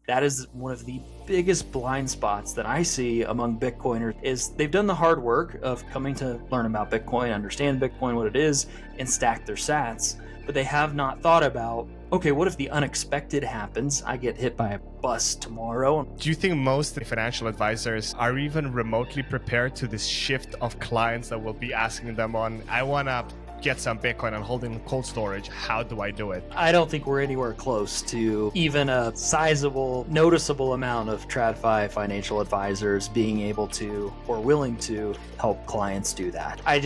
That is one of the biggest blind spots that I see among Bitcoiners is they've done the hard work of coming to learn about Bitcoin, understand Bitcoin, what it is, and stack their sats. But they have not thought about, okay, what if the unexpected happens? I get hit by a bus tomorrow. Do you think most financial advisors are even remotely prepared to this shift of clients that will be asking them on, I want to get some Bitcoin and hold in cold storage. How do I do it? I don't think we're anywhere close to even a sizable, noticeable amount of TradFi financial advisors being able to or willing to help clients do that. I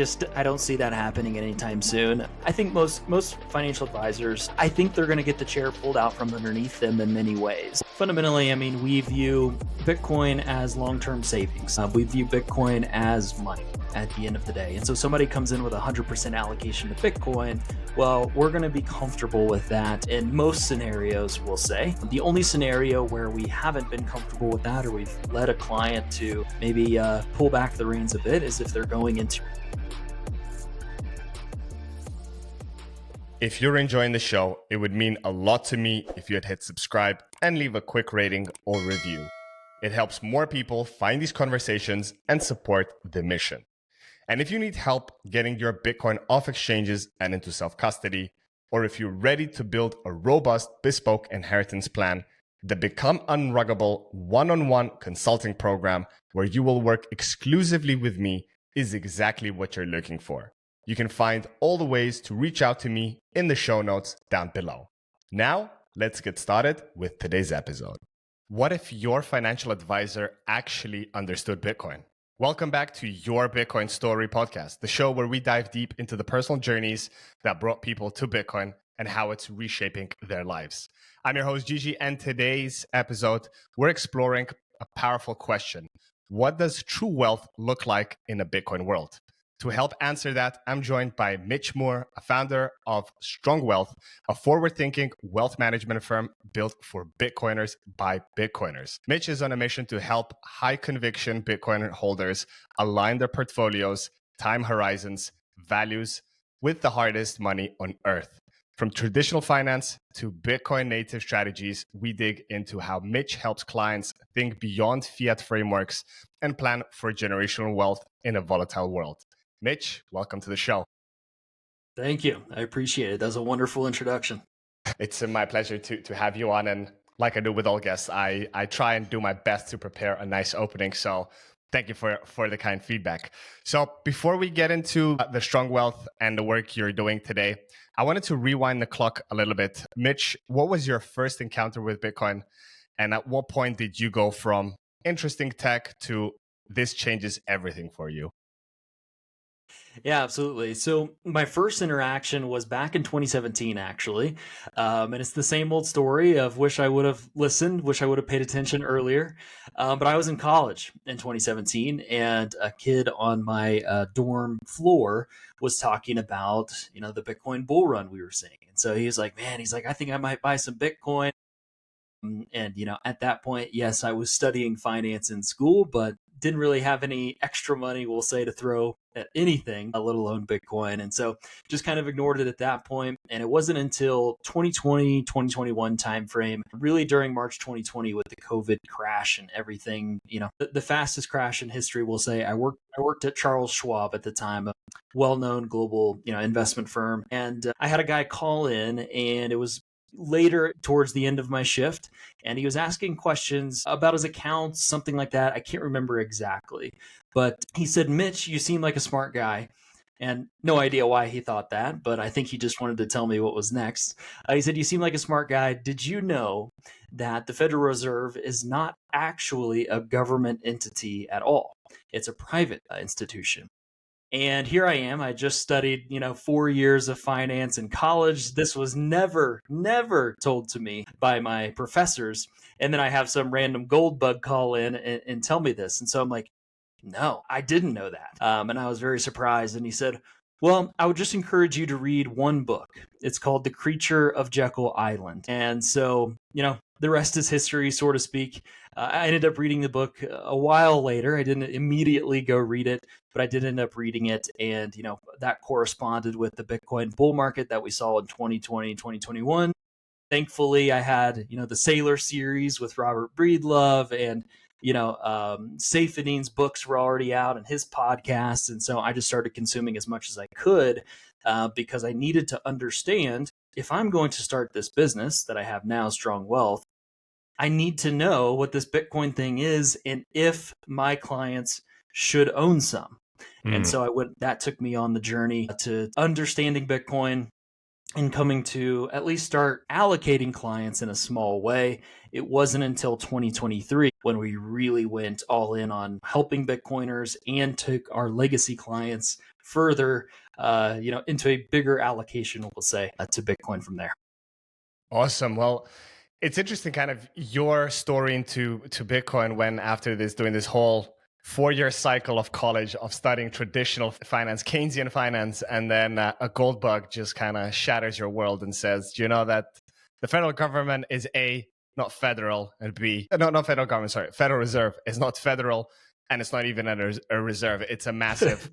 don't see that happening anytime soon. I think most financial advisors, I think they're going to get the chair pulled out from underneath them in many ways. Fundamentally, I mean, we view Bitcoin as long-term savings. We view Bitcoin as money at the end of the day. And so somebody comes in with 100% allocation to Bitcoin, well, we're going to be comfortable with that in most scenarios, we'll say. The only scenario where we haven't been comfortable with that, or we've led a client to maybe pull back the reins a bit, is if they're going into... If you're enjoying the show, it would mean a lot to me if you had hit subscribe and leave a quick rating or review. It helps more people find these conversations and support the mission. And if you need help getting your Bitcoin off exchanges and into self-custody, or if you're ready to build a robust, bespoke inheritance plan, the Become Unruggable one-on-one consulting program where you will work exclusively with me is exactly what you're looking for. You can find all the ways to reach out to me in the show notes down below. Now, let's get started with today's episode. What if your financial advisor actually understood Bitcoin? Welcome back to Your Bitcoin Story podcast, the show where we dive deep into the personal journeys that brought people to Bitcoin and how it's reshaping their lives. I'm your host, Gigi, and today's episode, we're exploring a powerful question. What does true wealth look like in a Bitcoin world? To help answer that, I'm joined by Mitch Moore, a founder of Strong Wealth, a forward-thinking wealth management firm built for Bitcoiners by Bitcoiners. Mitch is on a mission to help high-conviction Bitcoin holders align their portfolios, time horizons, values with the hardest money on earth. From traditional finance to Bitcoin native strategies, we dig into how Mitch helps clients think beyond fiat frameworks and plan for generational wealth in a volatile world. Mitch, welcome to the show. Thank you. I appreciate it. That was a wonderful introduction. It's my pleasure to have you on. And like I do with all guests, I try and do my best to prepare a nice opening. So thank you for the kind feedback. So before we get into the Strong Wealth and the work you're doing today, I wanted to rewind the clock a little bit. Mitch, what was your first encounter with Bitcoin? And at what point did you go from interesting tech to this changes everything for you? Yeah, absolutely. So my first interaction was back in 2017, actually. And it's the same old story of wish I would have listened, wish I would have paid attention earlier. But I was in college in 2017, and a kid on my dorm floor was talking about, the Bitcoin bull run we were seeing. And so he was like, man, I think I might buy some Bitcoin. And, at that point, yes, I was studying finance in school, but didn't really have any extra money, we'll say, to throw at anything, let alone Bitcoin. And so just kind of ignored it at that point. And it wasn't until 2020, 2021 timeframe, really during March 2020 with the COVID crash and everything, the fastest crash in history, we'll say. I worked at Charles Schwab at the time, a well-known global, investment firm. And I had a guy call in, and it was later towards the end of my shift, and he was asking questions about his accounts, something like that. I can't remember exactly, but he said, Mitch, you seem like a smart guy. And no idea why he thought that, but I think he just wanted to tell me what was next. He said, you seem like a smart guy. Did you know that the Federal Reserve is not actually a government entity at all? It's a private institution. And here I am. I just studied, 4 years of finance in college. This was never told to me by my professors. And then I have some random gold bug call in and tell me this. And so I'm like, no, I didn't know that. And I was very surprised. And he said, well, I would just encourage you to read one book. It's called The Creature of Jekyll Island. And so, the rest is history, so to speak. I ended up reading the book a while later. I didn't immediately go read it, but I did end up reading it. And, that corresponded with the Bitcoin bull market that we saw in 2020, 2021. Thankfully, I had, the Sailor series with Robert Breedlove, and Safedin's books were already out and his podcast. And so I just started consuming as much as I could, because I needed to understand, if I'm going to start this business that I have now, Strong Wealth, I need to know what this Bitcoin thing is and if my clients should own some. And Mm. so that took me on the journey to understanding Bitcoin and coming to at least start allocating clients in a small way. It wasn't until 2023 when we really went all in on helping Bitcoiners and took our legacy clients further, into a bigger allocation, we'll say, to Bitcoin from there. Awesome. Well, it's interesting kind of your story into Bitcoin when after this doing this whole 4-year cycle of college of studying traditional finance, Keynesian finance, and then a gold bug just kind of shatters your world and says, do you know that the federal government is A, not federal, and B, no, not federal government, sorry, Federal Reserve is not federal, and it's not even a reserve. It's a massive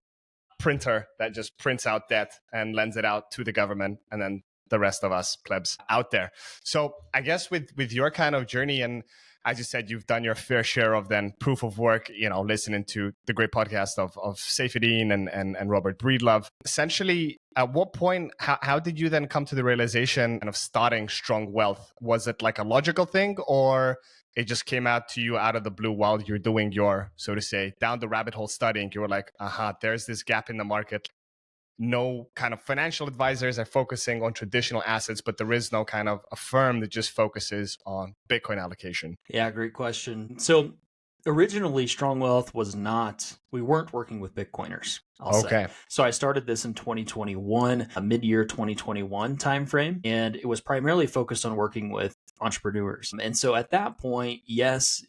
printer that just prints out debt and lends it out to the government, and then the rest of us plebs out there. So I guess with your kind of journey, and as you said, you've done your fair share of then proof of work, listening to the great podcast of Safedin and Robert Breedlove. Essentially, at what point, how did you then come to the realization of starting Strong Wealth? Was it like a logical thing, or it just came out to you out of the blue while you're doing your, so to say, down the rabbit hole studying? You were like, aha, there's this gap in the market. No kind of financial advisors are focusing on traditional assets, but there is no kind of a firm that just focuses on Bitcoin allocation. Yeah, great question. So originally, Strong Wealth we weren't working with Bitcoiners, I'll say. So I started this in 2021, a mid-year 2021 timeframe, and it was primarily focused on working with entrepreneurs. And so at that point, yes,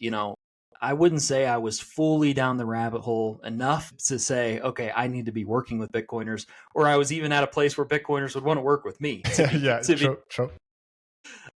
I wouldn't say I was fully down the rabbit hole enough to say, okay, I need to be working with Bitcoiners, or I was even at a place where Bitcoiners would want to work with me. True.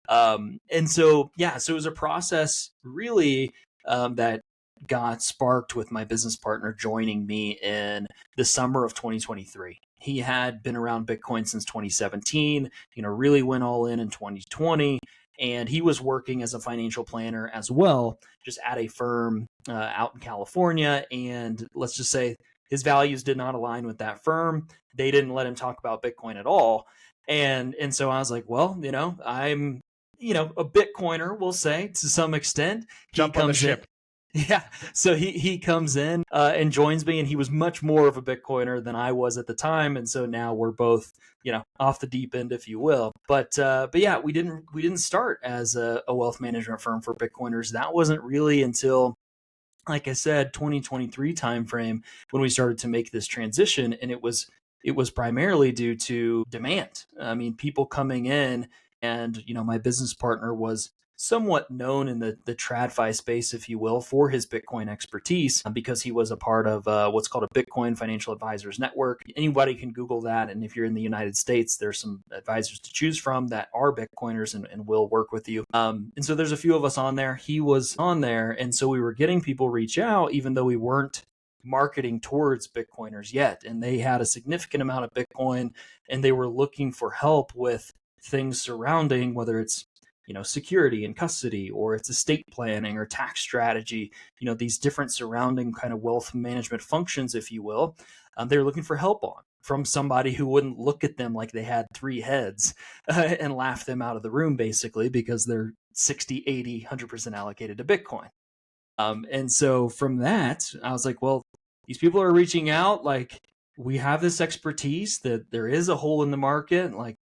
And so, so it was a process really, that got sparked with my business partner joining me in the summer of 2023. He had been around Bitcoin since 2017, really went all in 2020. And he was working as a financial planner as well, just at a firm out in California. And let's just say his values did not align with that firm. They didn't let him talk about Bitcoin at all. And so I was like, well, I'm a Bitcoiner, we'll say, to some extent. Jump on the ship. Yeah. So he comes in and joins me, and he was much more of a Bitcoiner than I was at the time. And so now we're both, off the deep end, if you will. But yeah, we didn't start as a wealth management firm for Bitcoiners. That wasn't really until, like I said, 2023 timeframe when we started to make this transition. And it was primarily due to demand. I mean, people coming in, and my business partner was somewhat known in the TradFi space, if you will, for his Bitcoin expertise, because he was a part of what's called a Bitcoin Financial Advisors Network. Anybody can Google that. And if you're in the United States, there's some advisors to choose from that are Bitcoiners and will work with you. And so there's a few of us on there. He was on there. And so we were getting people reach out, even though we weren't marketing towards Bitcoiners yet. And they had a significant amount of Bitcoin, and they were looking for help with things surrounding, whether it's security and custody, or it's estate planning or tax strategy, these different surrounding kind of wealth management functions, if you will. They're looking for help on from somebody who wouldn't look at them like they had 3 heads and laugh them out of the room, basically, because they're 60, 80, 100% allocated to Bitcoin. And so from that, I was like, well, these people are reaching out, like, we have this expertise, that there is a hole in the market, like,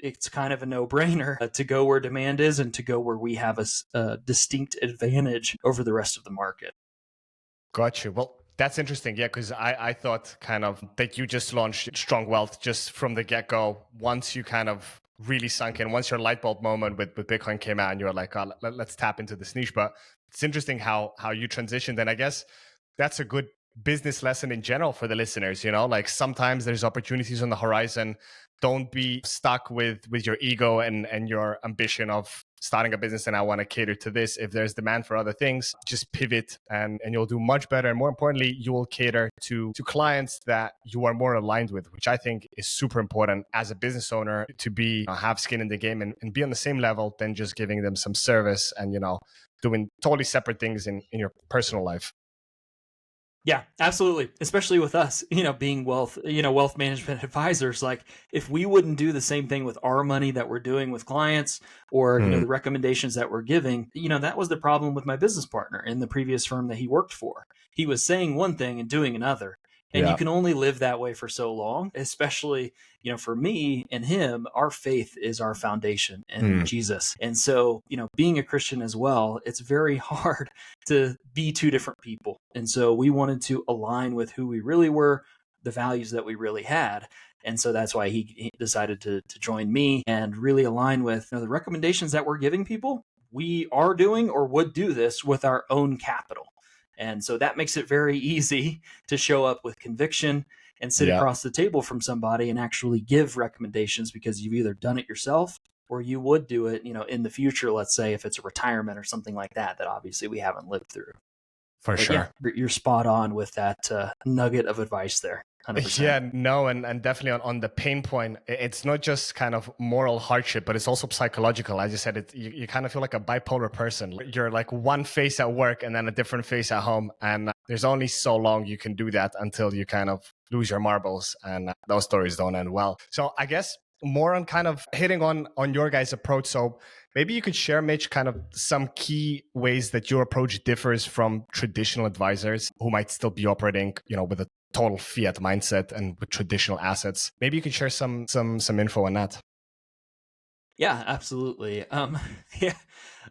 it's kind of a no-brainer to go where demand is and to go where we have a distinct advantage over the rest of the market. Got you. Well, that's interesting. Yeah, because I thought kind of that you just launched Strong Wealth just from the get-go. Once you kind of really sunk in, once your light bulb moment with Bitcoin came out and you were like, oh, let's tap into this niche. But it's interesting how you transitioned. And I guess that's a good business lesson in general for the listeners. Like sometimes there's opportunities on the horizon. Don't be stuck with your ego and your ambition of starting a business and I want to cater to this. If there's demand for other things, just pivot and you'll do much better. And more importantly, you will cater to clients that you are more aligned with, which I think is super important as a business owner to be, have skin in the game and be on the same level than just giving them some service and, doing totally separate things in your personal life. Yeah, absolutely. Especially with us, being wealth management advisors. Like if we wouldn't do the same thing with our money that we're doing with clients or, the recommendations that we're giving, that was the problem with my business partner in the previous firm that he worked for. He was saying one thing and doing another. And you can only live that way for so long, especially, for me and him, our faith is our foundation in Jesus. And so, being a Christian as well, it's very hard to be two different people. And so we wanted to align with who we really were, the values that we really had. And so that's why he decided to join me and really align with the recommendations that we're giving people. We are doing or would do this with our own capital. And so that makes it very easy to show up with conviction and sit across the table from somebody and actually give recommendations because you've either done it yourself or you would do it, in the future, let's say if it's a retirement or something like that, that obviously we haven't lived through. For sure. Yeah, you're spot on with that nugget of advice there. 100%. Yeah, no, and definitely on the pain point, it's not just kind of moral hardship, but it's also psychological. As you said, you kind of feel like a bipolar person. You're like one face at work and then a different face at home. And there's only so long you can do that until you kind of lose your marbles. And those stories don't end well. So I guess more on kind of hitting on your guys' approach. So maybe you could share, Mitch, kind of some key ways that your approach differs from traditional advisors who might still be operating, with a total fiat mindset and with traditional assets. Maybe you could share some info on that. Yeah, absolutely.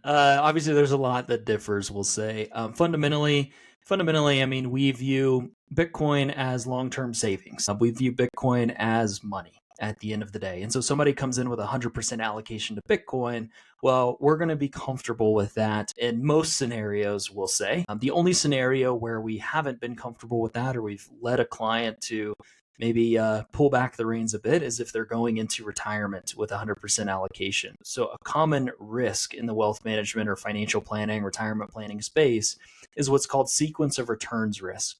Obviously there's a lot that differs, we'll say. Fundamentally, I mean, we view Bitcoin as long-term savings. We view Bitcoin as money at the end of the day. And so somebody comes in with 100% allocation to Bitcoin, well, we're going to be comfortable with that in most scenarios, we'll say. The only scenario where we haven't been comfortable with that or we've led a client to maybe pull back the reins a bit is if they're going into retirement with 100% allocation. So a common risk in the wealth management or financial planning, retirement planning space is what's called sequence of returns risk.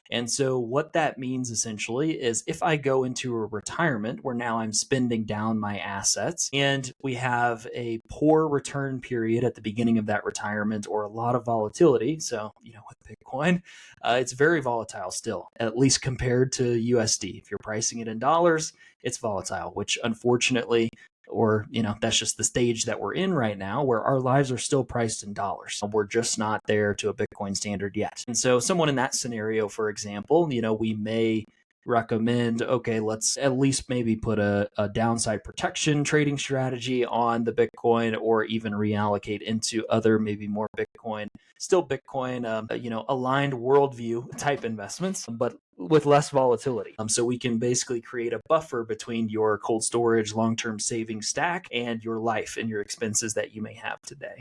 And so what that means essentially is if I go into a retirement where now I'm spending down my assets and we have a poor return period at the beginning of that retirement or a lot of volatility. So, with Bitcoin, it's very volatile still, at least compared to USD. If you're pricing it in dollars, it's volatile, which unfortunately, or that's just the stage that we're in right now where our lives are still priced in dollars. We're just not there to a Bitcoin standard yet. And so someone in that scenario, for example, we may recommend, okay, let's at least maybe put a downside protection trading strategy on the Bitcoin or even reallocate into other maybe more Bitcoin, still Bitcoin, aligned worldview type investments, but with less volatility. So we can basically create a buffer between your cold storage, long-term savings stack and your life and your expenses that you may have today.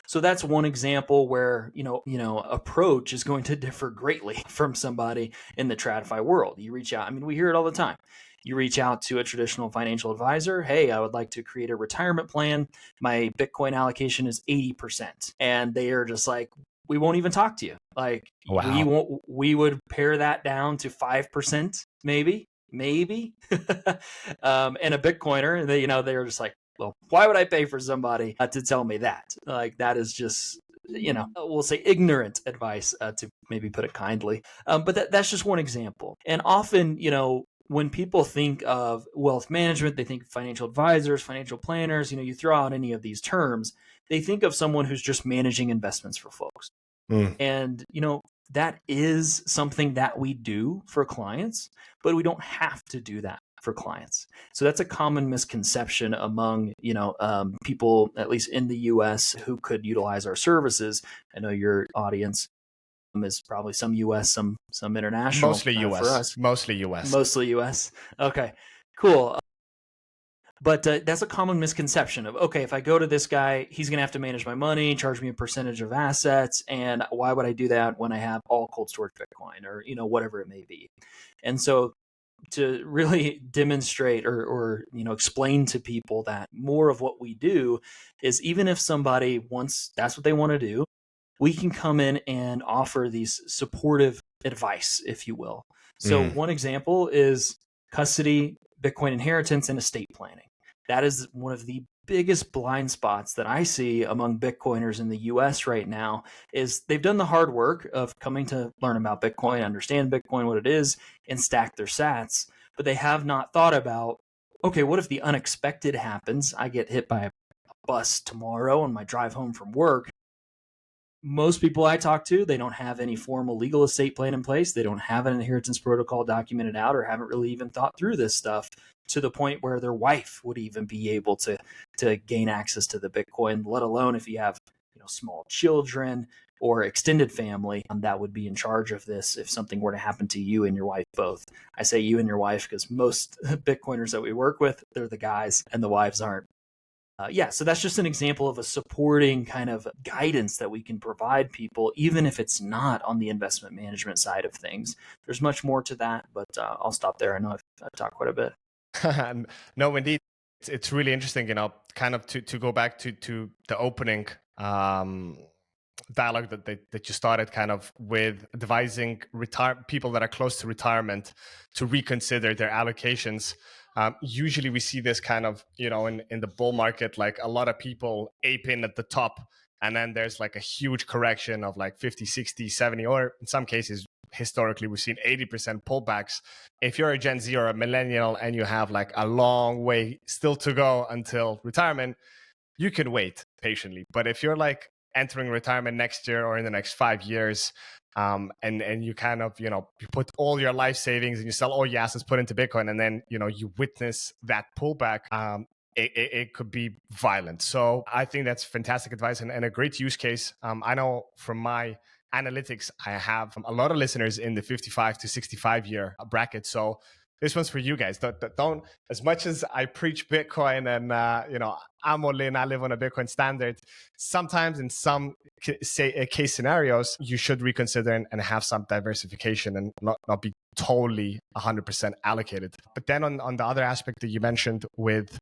So that's one example where, approach is going to differ greatly from somebody in the TradFi world. You reach out, we hear it all the time. You reach out to a traditional financial advisor. Hey, I would like to create a retirement plan. My Bitcoin allocation is 80%. And they are just like, we won't even talk to you. Like, wow. we would pare that down to 5%, maybe. And a Bitcoiner, they're just like, well, why would I pay for somebody to tell me that? Like, that is just, we'll say ignorant advice to maybe put it kindly. But that's just one example. And often, when people think of wealth management, they think financial advisors, financial planners, you throw out any of these terms, they think of someone who's just managing investments for folks. And, that is something that we do for clients, but we don't have to do that for clients. So that's a common misconception among, people, at least in the US, who could utilize our services. I know your audience is probably some US, some international. Mostly US. For us. Mostly US. Mostly US. Okay, cool. But that's a common misconception of, okay, if I go to this guy, he's going to have to manage my money, charge me a percentage of assets. And why would I do that when I have all cold storage Bitcoin or, whatever it may be? And so to really demonstrate or explain to people that more of what we do is, even if somebody wants, that's what they want to do, we can come in and offer these supportive advice, if you will. So Mm. one example is custody, Bitcoin inheritance, and estate planning. That is one of the biggest blind spots that I see among Bitcoiners in the US right now. Is they've done the hard work of coming to learn about Bitcoin, understand Bitcoin, what it is, and stack their sats, but they have not thought about, okay, what if the unexpected happens? I get hit by a bus tomorrow on my drive home from work. Most people I talk to, they don't have any formal legal estate plan in place. They don't have an inheritance protocol documented out, or haven't really even thought through this stuff to the point where their wife would even be able to gain access to the Bitcoin, let alone if you have small children or extended family that would be in charge of this if something were to happen to you and your wife both. I say you and your wife because most Bitcoiners that we work with, they're the guys and the wives aren't. Yeah, so that's just an example of a supporting kind of guidance that we can provide people, even if it's not on the investment management side of things. There's much more to that, but I'll stop there. I know I've talked quite a bit. No, indeed, it's really interesting. Kind of to go back to the opening dialogue that you started, kind of with advising people that are close to retirement to reconsider their allocations. Usually we see this kind of, in the bull market, like a lot of people ape in at the top, and then there's like a huge correction of like 50, 60, 70, or in some cases, historically, we've seen 80% pullbacks. If you're a Gen Z or a millennial and you have like a long way still to go until retirement, you can wait patiently. But if you're like entering retirement next year or in the next 5 years, and you kind of, you put all your life savings and you sell all your assets, put into Bitcoin, and then, you witness that pullback, it could be violent. So I think that's fantastic advice and a great use case. I know from my analytics, I have a lot of listeners in the 55 to 65 year bracket. So this one's for you guys. Don't as much as I preach Bitcoin and, I'm all in, I live on a Bitcoin standard. Sometimes in some case scenarios, you should reconsider and have some diversification and not be totally 100% allocated. But then on the other aspect that you mentioned with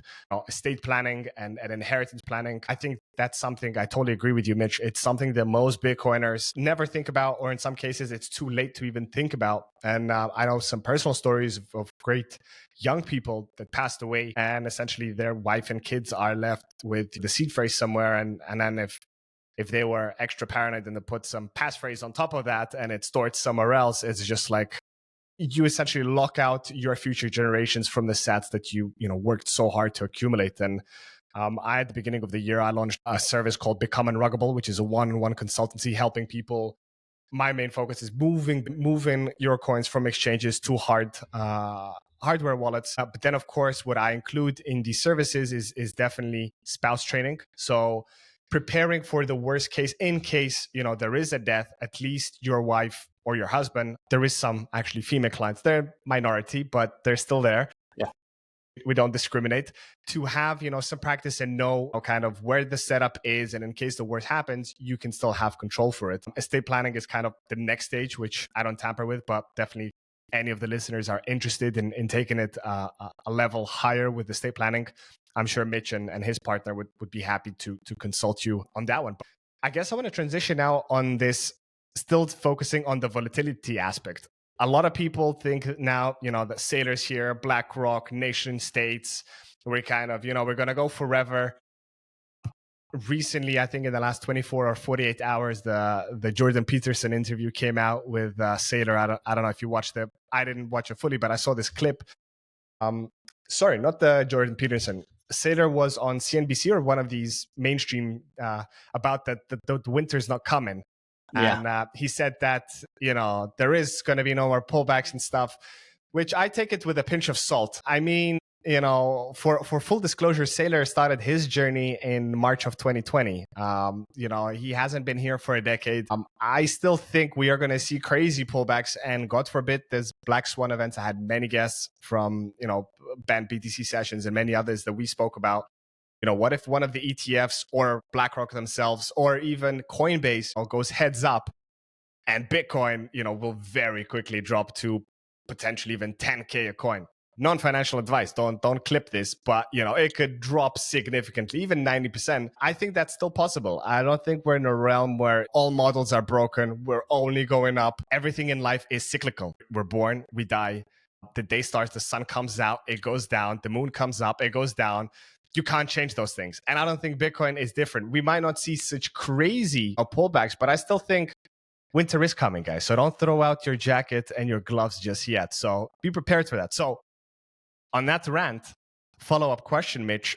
estate planning and inheritance planning, I think that's something I totally agree with you, Mitch. It's something that most Bitcoiners never think about, or in some cases, it's too late to even think about. And I know some personal stories of great young people that passed away, and essentially their wife and kids are left with the seed phrase somewhere. And then if they were extra paranoid and they put some passphrase on top of that and it's stored somewhere else, it's just like you essentially lock out your future generations from the sats that you worked so hard to accumulate. And at the beginning of the year, I launched a service called Become Unruggable, which is a one-on-one consultancy helping people. My main focus is moving your coins from exchanges to hardware wallets. But then, of course, what I include in these services is definitely spouse training. So preparing for the worst case, in case there is a death, at least your wife or your husband. There is some actually female clients. They're minority, but they're still there. Yeah. We don't discriminate. To have some practice and know kind of where the setup is, and in case the worst happens, you can still have control for it. Estate planning is kind of the next stage, which I don't tamper with, but definitely any of the listeners are interested in taking it a level higher with estate planning, I'm sure Mitch and his partner would be happy to consult you on that one. But I guess I want to transition now on this, still focusing on the volatility aspect. A lot of people think now, that sailors here, BlackRock, nation states, we're kind of, we're going to go forever. Recently, I think in the last 24 or 48 hours, the Jordan Peterson interview came out with Sailor. I don't know if you watched it. I didn't watch it fully, but I saw this clip. Sorry, not the Jordan Peterson. Sailor was on CNBC or one of these mainstream about that the winter's not coming. Yeah. And he said that, there is going to be no more pullbacks and stuff, which I take it with a pinch of salt. I mean, for full disclosure, Sailor started his journey in March of 2020. He hasn't been here for a decade. I still think we are going to see crazy pullbacks, and God forbid, there's Black Swan events. I had many guests from, banned BTC sessions and many others that we spoke about. What if one of the ETFs or BlackRock themselves or even Coinbase goes heads up and Bitcoin, will very quickly drop to potentially even 10K a coin. Non-financial advice, don't clip this, but it could drop significantly, even 90%. I think that's still possible. I don't think we're in a realm where all models are broken, we're only going up. Everything in life is cyclical. We're born, we die. The day starts, the sun comes out, it goes down. The moon comes up, it goes down. You can't change those things. And I don't think Bitcoin is different. We might not see such crazy pullbacks, but I still think winter is coming, guys. So don't throw out your jacket and your gloves just yet. So be prepared for that. So on that rant, follow-up question, Mitch,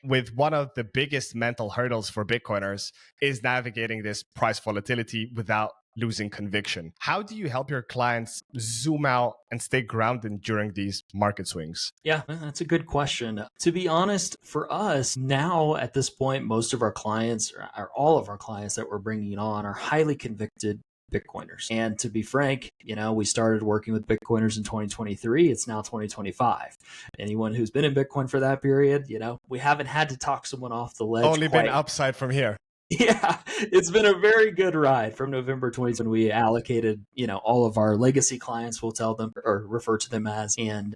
with one of the biggest mental hurdles for Bitcoiners is navigating this price volatility without losing conviction. How do you help your clients zoom out and stay grounded during these market swings? Yeah, that's a good question. To be honest, for us now at this point, most of our clients, or all of our clients that we're bringing on, are highly convicted Bitcoiners. And to be frank, we started working with Bitcoiners in 2023. It's now 2025. Anyone who's been in Bitcoin for that period, we haven't had to talk someone off the ledge. Only been upside from here. Yeah, it's been a very good ride from November 20th when we allocated, all of our legacy clients, we'll tell them or refer to them as, and,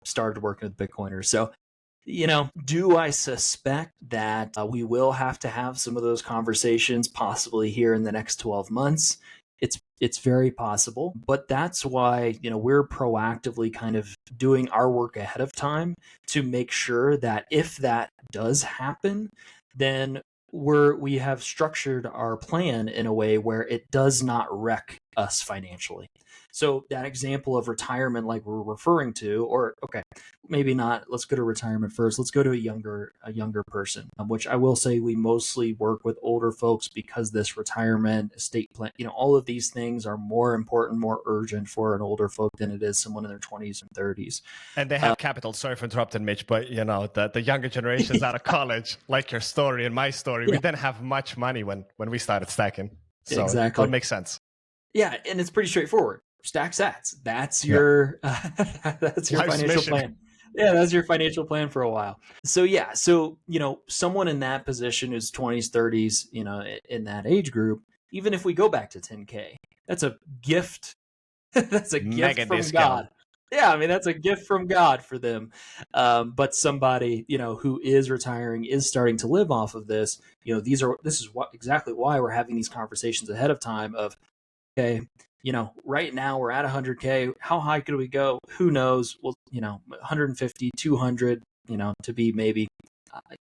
started working with Bitcoiners. So, do I suspect that we will have to have some of those conversations possibly here in the next 12 months? It's very possible, but that's why, we're proactively kind of doing our work ahead of time to make sure that if that does happen, then we have structured our plan in a way where it does not wreck us financially. So that example of retirement, like we're referring to, or okay, maybe not. Let's go to retirement first. Let's go to a younger person, which I will say we mostly work with older folks because this retirement estate plan, all of these things are more important, more urgent for an older folk than it is someone in their 20s and 30s. And they have capital. Sorry for interrupting, Mitch, but the younger generations out of college, like your story and my story, we didn't have much money when we started stacking. So exactly. That makes sense. Yeah, and it's pretty straightforward. Stack sats. That's your that's your Life's financial mission. plan. Yeah, that's your financial plan for a while. So yeah, someone in that position who's 20s, 30s, in that age group, even if we go back to 10K, that's a gift. That's a gift from God. Yeah, I mean, that's a gift from God for them. But somebody, who is retiring, is starting to live off of this. This is exactly why we're having these conversations ahead of time of, okay, right now we're at 100K. How high could we go? Who knows? Well, 150, 200, to be maybe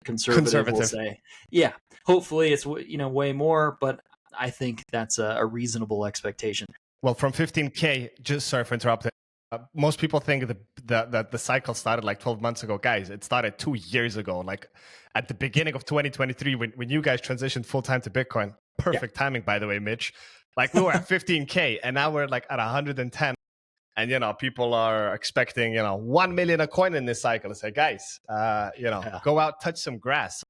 conservative, we'll say. Yeah, hopefully it's, way more, but I think that's a reasonable expectation. Well, from 15K, just sorry for interrupting. Most people think that the cycle started like 12 months ago. Guys, it started 2 years ago, like at the beginning of 2023 when you guys transitioned full-time to Bitcoin. Perfect timing, by the way, Mitch. Like we were at 15K and now we're like at 110. And, people are expecting, 1 million a coin in this cycle. I say, guys, go out, touch some grass.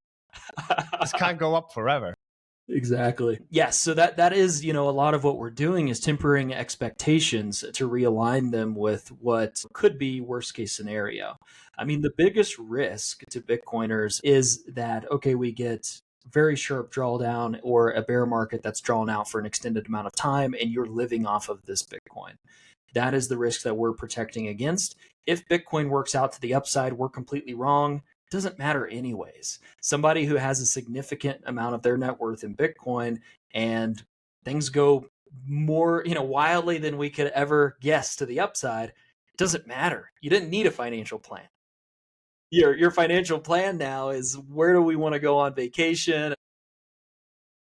This can't go up forever. Exactly. Yes. So that is, a lot of what we're doing is tempering expectations to realign them with what could be worst case scenario. I mean, the biggest risk to Bitcoiners is that, okay, we get very sharp drawdown or a bear market that's drawn out for an extended amount of time and you're living off of this Bitcoin. That is the risk that we're protecting against. If Bitcoin works out to the upside, we're completely wrong. It doesn't matter anyways. Somebody who has a significant amount of their net worth in Bitcoin and things go more, wildly than we could ever guess to the upside, it doesn't matter. You didn't need a financial plan. Your financial plan now is, where do we want to go on vacation?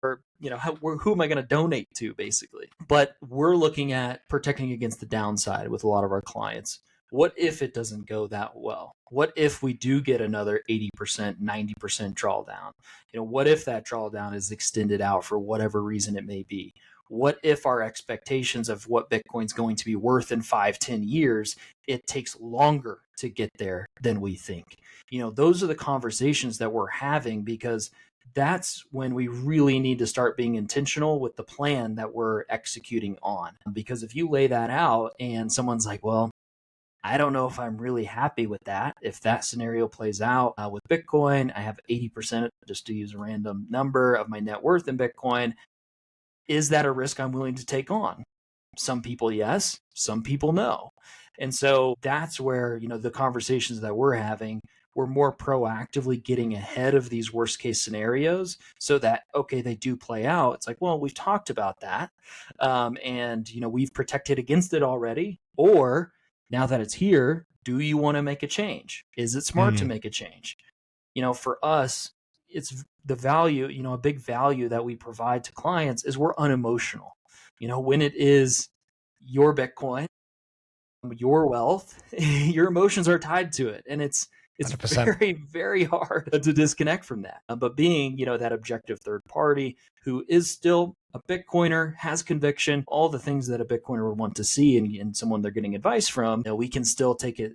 Or, who am I going to donate to, basically? But we're looking at protecting against the downside with a lot of our clients. What if it doesn't go that well? What if we do get another 80%, 90% drawdown? What if that drawdown is extended out for whatever reason it may be? What if our expectations of what Bitcoin's going to be worth in 5-10 years, it takes longer to get there than we think? Those are the conversations that we're having, because that's when we really need to start being intentional with the plan that we're executing on. Because if you lay that out and someone's like, well, I don't know if I'm really happy with that. If that scenario plays out with Bitcoin, I have 80%, just to use a random number, of my net worth in Bitcoin. Is that a risk I'm willing to take on? Some people, yes, some people, no. And so that's where, the conversations that we're having, we're more proactively getting ahead of these worst case scenarios so that, okay, they do play out. It's like, well, we've talked about that. And, we've protected against it already. Or now that it's here, do you want to make a change? Is it smart to make a change? For us, it's the value, a big value that we provide to clients is we're unemotional. When it is your Bitcoin, your wealth, your emotions are tied to it. And it's 100%. very, very hard to disconnect from that. But being, that objective third party who is still a Bitcoiner, has conviction, all the things that a Bitcoiner would want to see in someone they're getting advice from, we can still take an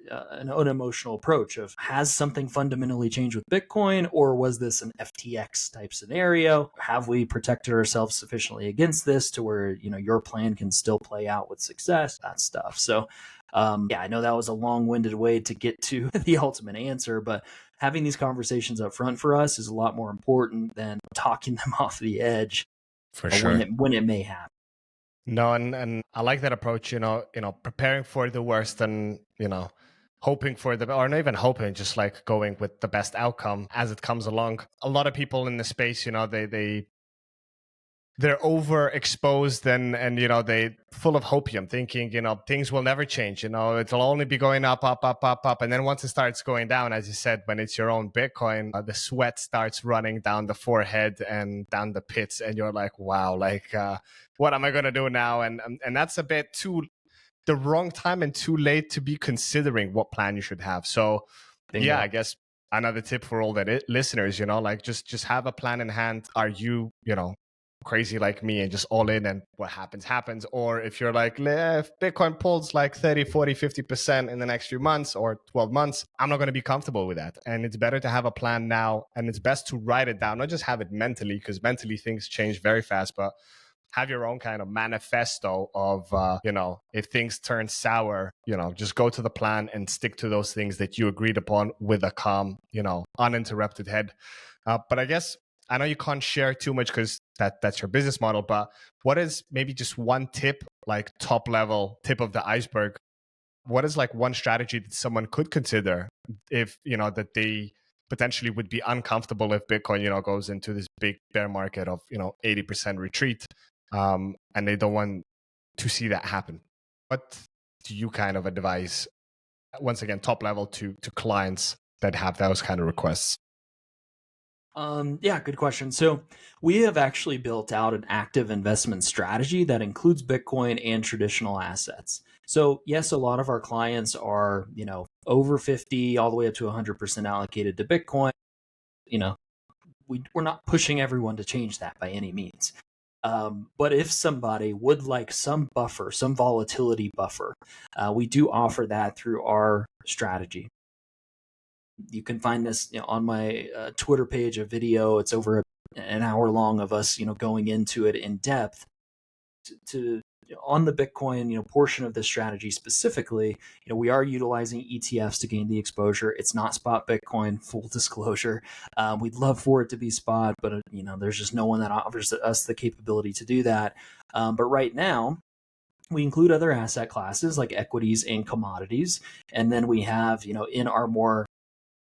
unemotional approach of, has something fundamentally changed with Bitcoin, or was this an FTX type scenario? Have we protected ourselves sufficiently against this to where, your plan can still play out with success, that stuff. So I know that was a long-winded way to get to the ultimate answer, but having these conversations up front for us is a lot more important than talking them off the edge For sure. when it may happen. No, and I like that approach, preparing for the worst and, hoping for or not even hoping, just like going with the best outcome as it comes along. A lot of people in the space, they're overexposed and they full of hopium, thinking things will never change, it'll only be going up, and then once it starts going down, as you said, when it's your own Bitcoin, the sweat starts running down the forehead and down the pits, and you're like, wow, like what am I gonna do now? And that's a bit too the wrong time and too late to be considering what plan you should have. So Bingo. Yeah, I guess another tip for all the listeners, like just have a plan in hand. Are you crazy like me and just all in, and what happens? Or if you're like, if Bitcoin pulls like 30, 40, 50% in the next few months or 12 months, I'm not going to be comfortable with that. And it's better to have a plan now, and it's best to write it down, not just have it mentally, because mentally things change very fast, but have your own kind of manifesto of, if things turn sour, just go to the plan and stick to those things that you agreed upon with a calm, uninterrupted head. But I guess, I know you can't share too much because that's your business model, but what is maybe just one tip, like top level tip of the iceberg? What is like one strategy that someone could consider if, that they potentially would be uncomfortable if Bitcoin, goes into this big bear market of, 80% retreat, and they don't want to see that happen? What do you kind of advise, once again, top level to clients that have those kind of requests? Good question. So we have actually built out an active investment strategy that includes Bitcoin and traditional assets. So yes, a lot of our clients are, over 50 all the way up to 100% allocated to Bitcoin. We're not pushing everyone to change that by any means. But if somebody would like some buffer, some volatility buffer, we do offer that through our strategy. You can find this on my Twitter page, a video. It's over an hour long of us, going into it in depth to on the Bitcoin, portion of this strategy specifically. We are utilizing ETFs to gain the exposure. It's not spot Bitcoin, full disclosure. We'd love for it to be spot, but there's just no one that offers us the capability to do that. But right now, we include other asset classes like equities and commodities, and then we have, in our more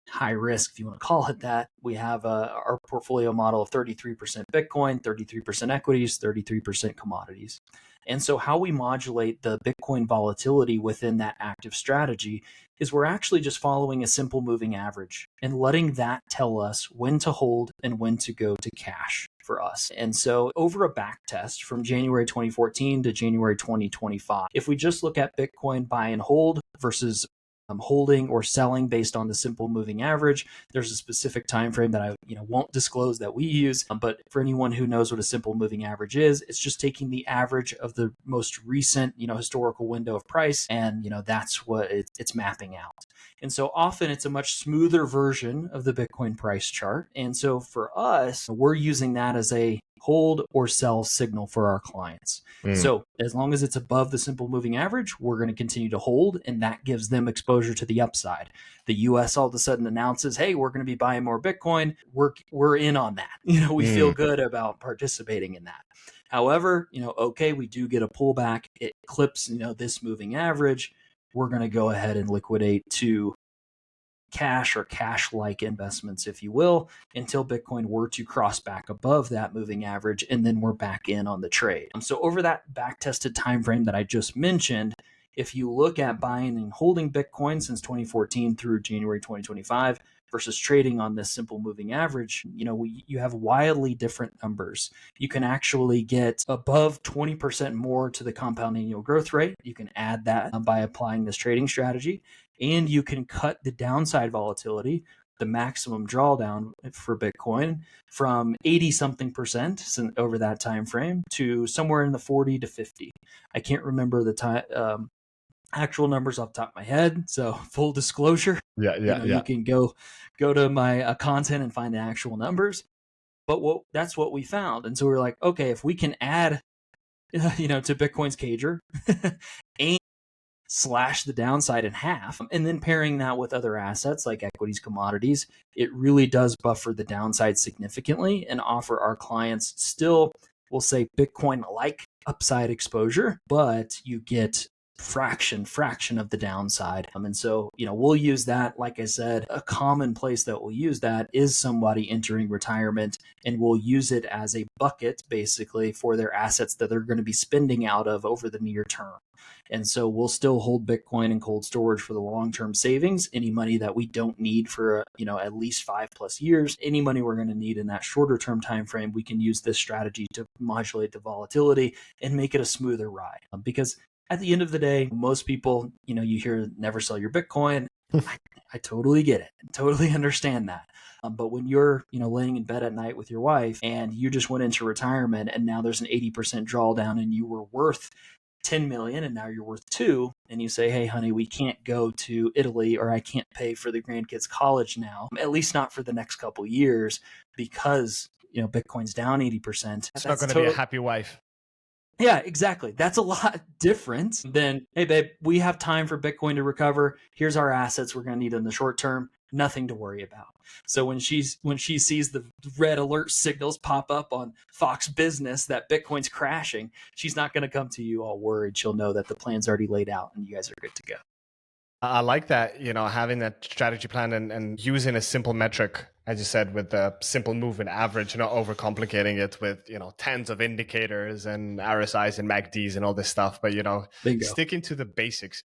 high risk, if you want to call it that, we have our portfolio model of 33% Bitcoin, 33% equities, 33% commodities. And so how we modulate the Bitcoin volatility within that active strategy is we're actually just following a simple moving average and letting that tell us when to hold and when to go to cash for us. And so over a back test from January 2014 to January 2025, if we just look at Bitcoin buy and hold versus holding or selling based on the simple moving average, there's a specific time frame that I won't disclose that we use, but for anyone who knows what a simple moving average is, it's just taking the average of the most recent historical window of price, and that's what it's mapping out. And so often it's a much smoother version of the Bitcoin price chart. And so for us, we're using that as a hold or sell signal for our clients. So as long as it's above the simple moving average, we're going to continue to hold, and that gives them exposure to the upside. The US all of a sudden announces, hey, we're going to be buying more Bitcoin. We're in on that. We feel good about participating in that. However, okay, we do get a pullback. It clips, this moving average. We're going to go ahead and liquidate to cash or cash-like investments, if you will, until Bitcoin were to cross back above that moving average, and then we're back in on the trade. So over that back-tested time frame that I just mentioned, if you look at buying and holding Bitcoin since 2014 through January 2025 versus trading on this simple moving average, you have wildly different numbers. You can actually get above 20% more to the compound annual growth rate. You can add that by applying this trading strategy, and you can cut the downside volatility, the maximum drawdown for Bitcoin, from 80 something percent over that time frame to somewhere in the 40 to 50. I can't remember the actual numbers off the top of my head. So full disclosure, you can go to my content and find the actual numbers. But that's what we found. And so we're like, okay, if we can add, to Bitcoin's cager and slash the downside in half, and then pairing that with other assets like equities, commodities, it really does buffer the downside significantly and offer our clients still, we'll say, Bitcoin-like upside exposure, but you get fraction of the downside. And so, we'll use that. Like I said, a common place that we'll use that is somebody entering retirement, and we'll use it as a bucket basically for their assets that they're going to be spending out of over the near term. And so we'll still hold Bitcoin in cold storage for the long-term savings. Any money that we don't need for, at least 5+ years, any money we're going to need in that shorter term time frame, we can use this strategy to modulate the volatility and make it a smoother ride. Because at the end of the day, most people, you hear never sell your Bitcoin. I totally get it. I totally understand that. But when you're, laying in bed at night with your wife and you just went into retirement and now there's an 80% drawdown and you were worth 10 million and now you're worth 2, and you say, hey, honey, we can't go to Italy, or I can't pay for the grandkids' college now, at least not for the next couple years, because, Bitcoin's down 80%. It's not going to be a happy wife. Yeah, exactly. That's a lot different than, hey, babe, we have time for Bitcoin to recover. Here's our assets we're going to need in the short term. Nothing to worry about. So when she sees the red alert signals pop up on Fox Business that Bitcoin's crashing, she's not going to come to you all worried. She'll know that the plan's already laid out and you guys are good to go. I like that, having that strategy plan and using a simple metric, as you said, with the simple movement average, not overcomplicating it with, tens of indicators and RSIs and MACDs and all this stuff. But, Bingo. Sticking to the basics,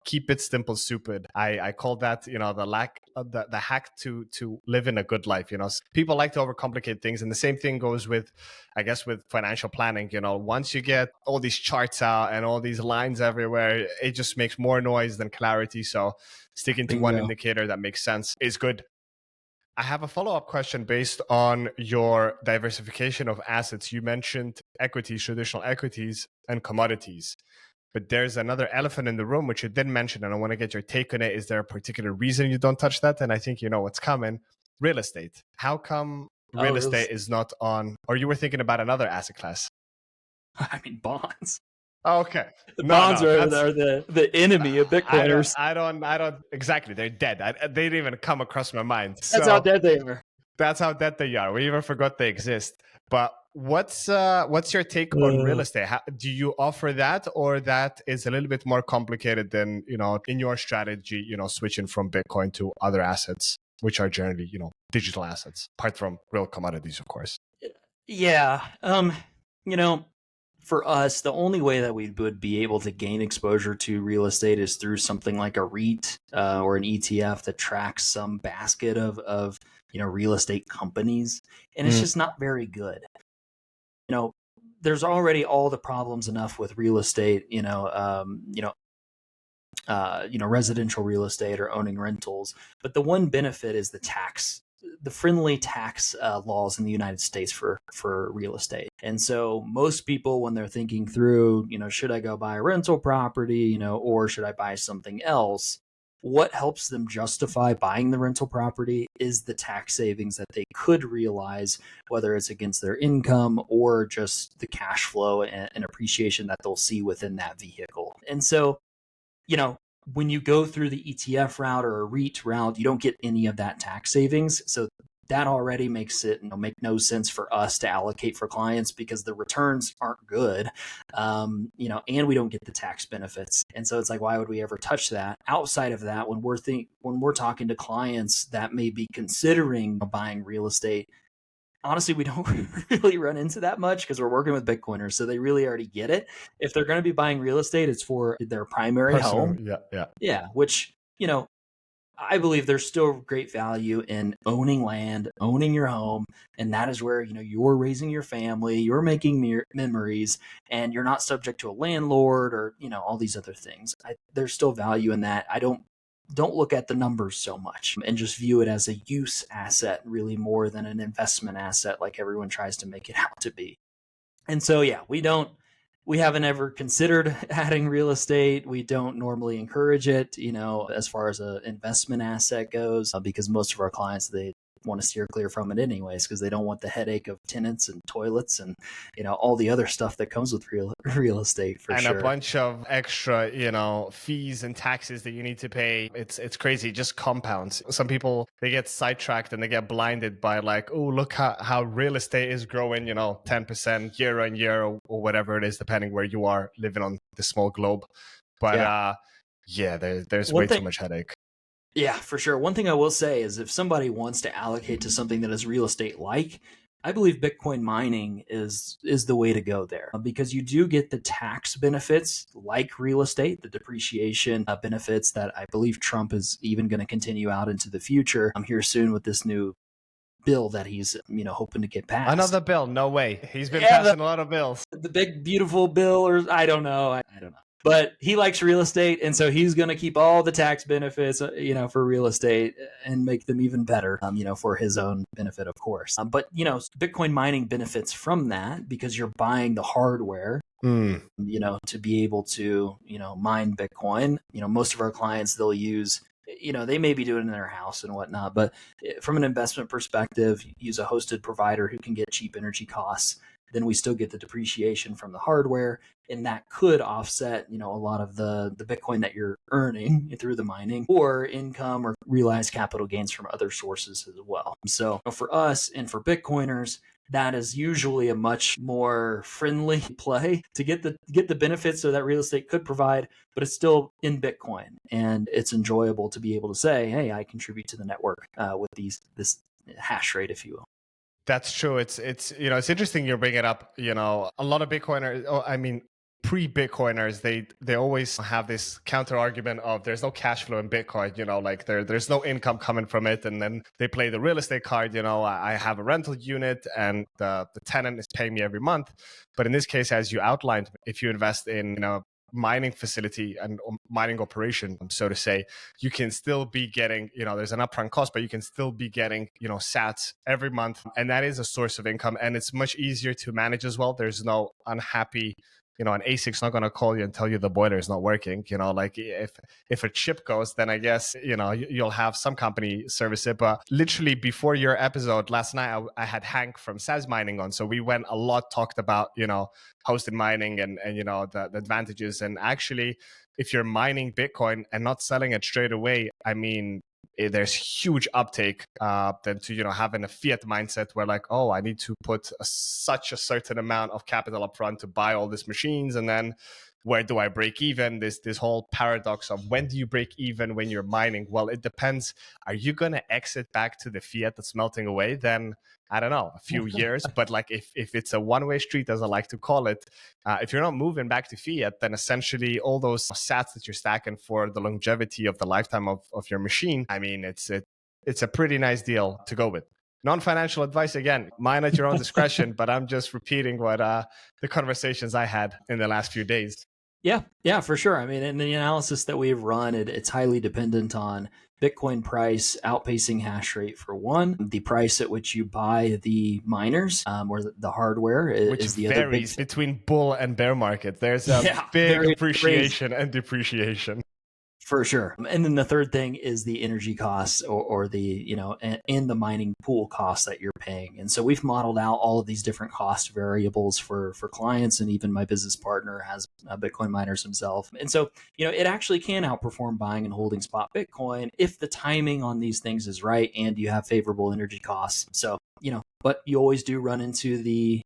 keep it simple, stupid. I call that, the hack to live in a good life. People like to overcomplicate things. And the same thing goes with, I guess, with financial planning. Once you get all these charts out and all these lines everywhere, it just makes more noise than clarity. So sticking to one indicator that makes sense is good. I have a follow-up question based on your diversification of assets. You mentioned equities, traditional equities, and commodities. But there's another elephant in the room, which you didn't mention, and I want to get your take on it. Is there a particular reason you don't touch that? And I think you know what's coming. Real estate. How come real estate is not on, or you were thinking about another asset class? I mean, bonds. Okay. Bonds are the enemy of Bitcoiners. I don't, exactly. They're dead. They didn't even come across my mind. That's how dead they are. That's how dead they are. We even forgot they exist. But what's your take on real estate? Do you offer that, or that is a little bit more complicated than, in your strategy, switching from Bitcoin to other assets, which are generally, digital assets, apart from real commodities, of course? Yeah. For us, the only way that we would be able to gain exposure to real estate is through something like a REIT or an ETF that tracks some basket of real estate companies, and it's just not very good. There's already all the problems enough with real estate, residential real estate or owning rentals. But the one benefit is the friendly tax laws in the United States for real estate. And so most people, when they're thinking through, should I go buy a rental property, or should I buy something else? what helps them justify buying the rental property is the tax savings that they could realize, whether it's against their income or just the cash flow and appreciation that they'll see within that vehicle. And so, you know, when you go through the ETF route or a REIT route, you don't get any of that tax savings. So that already makes it make no sense for us to allocate for clients because the returns aren't good, and we don't get the tax benefits. And so it's like, why would we ever touch that? Outside of that, when we're talking to clients that may be considering buying real estate, honestly, we don't really run into that much because we're working with Bitcoiners. So they really already get it. If they're going to be buying real estate, it's for their primary Personal, home. yeah. Yeah, which, I believe there's still great value in owning land, owning your home, and that is where you're raising your family, you're making memories, and you're not subject to a landlord or all these other things. There's still value in that. I don't look at the numbers so much and just view it as a use asset really more than an investment asset like everyone tries to make it out to be. And so yeah, we haven't ever considered adding real estate. We don't normally encourage it, as far as an investment asset goes, because most of our clients, they want to steer clear from it anyways, because they don't want the headache of tenants and toilets and, all the other stuff that comes with real estate for and sure. A bunch of extra, fees and taxes that you need to pay. It's crazy. It just compounds. Some people, they get sidetracked and they get blinded by like, oh, look how real estate is growing, 10% year on year or whatever it is, depending where you are living on this small globe. But there's way too much headache. Yeah, for sure. One thing I will say is if somebody wants to allocate to something that is real estate like, I believe Bitcoin mining is the way to go there, because you do get the tax benefits like real estate, the depreciation benefits that I believe Trump is even going to continue out into the future. I'm here soon with this new bill that he's hoping to get passed. Another bill? No way. He's been passing a lot of bills. The big beautiful bill, or I don't know. I don't know. But he likes real estate, and so he's going to keep all the tax benefits, for real estate and make them even better, for his own benefit, of course. But, Bitcoin mining benefits from that because you're buying the hardware, to be able to, mine Bitcoin. Most of our clients, they'll use, they may be doing it in their house and whatnot, but from an investment perspective, use a hosted provider who can get cheap energy costs. Then we still get the depreciation from the hardware, and that could offset, a lot of the Bitcoin that you're earning through the mining, or income or realized capital gains from other sources as well. So for us and for Bitcoiners, that is usually a much more friendly play to get the benefits so that real estate could provide, but it's still in Bitcoin, and it's enjoyable to be able to say, hey, I contribute to the network with this hash rate, if you will. That's true. It's interesting you're bringing it up. A lot of Bitcoiners, pre-Bitcoiners, they always have this counter argument of there's no cash flow in Bitcoin, like there's no income coming from it. And then they play the real estate card, I have a rental unit and the tenant is paying me every month. But in this case, as you outlined, if you invest in, mining facility and mining operation, so to say, you can still be getting, there's an upfront cost, but you can still be getting, sats every month. And that is a source of income. And it's much easier to manage as well. There's no unhappy, an ASIC's not going to call you and tell you the boiler is not working. Like if a chip goes, then I guess, you'll have some company service it. But literally before your episode last night, I had Hank from SAS Mining on. So we talked about, hosted mining and the advantages. And actually, if you're mining Bitcoin and not selling it straight away, I mean, there's huge uptake than to having a fiat mindset where like, oh, I need to put such a certain amount of capital up front to buy all these machines, and then where do I break even? This whole paradox of when do you break even when you're mining? Well, it depends. Are you going to exit back to the fiat that's melting away? Then I don't know, a few years. But like if it's a one-way street, as I like to call it, if you're not moving back to fiat, then essentially all those sats that you're stacking for the longevity of the lifetime of your machine, I mean, it's a pretty nice deal to go with. Non-financial advice, again, mine at your own discretion, but I'm just repeating what the conversations I had in the last few days. Yeah, for sure. I mean, in the analysis that we've run, it's highly dependent on Bitcoin price outpacing hash rate for one, the price at which you buy the miners or the hardware which is the varies between bull and bear market. There's a big appreciation and depreciation. For sure. And then the third thing is the energy costs or the, and the mining pool costs that you're paying. And so we've modeled out all of these different cost variables for clients. And even my business partner has Bitcoin miners himself. And so, it actually can outperform buying and holding spot Bitcoin if the timing on these things is right and you have favorable energy costs. So, but you always do run into the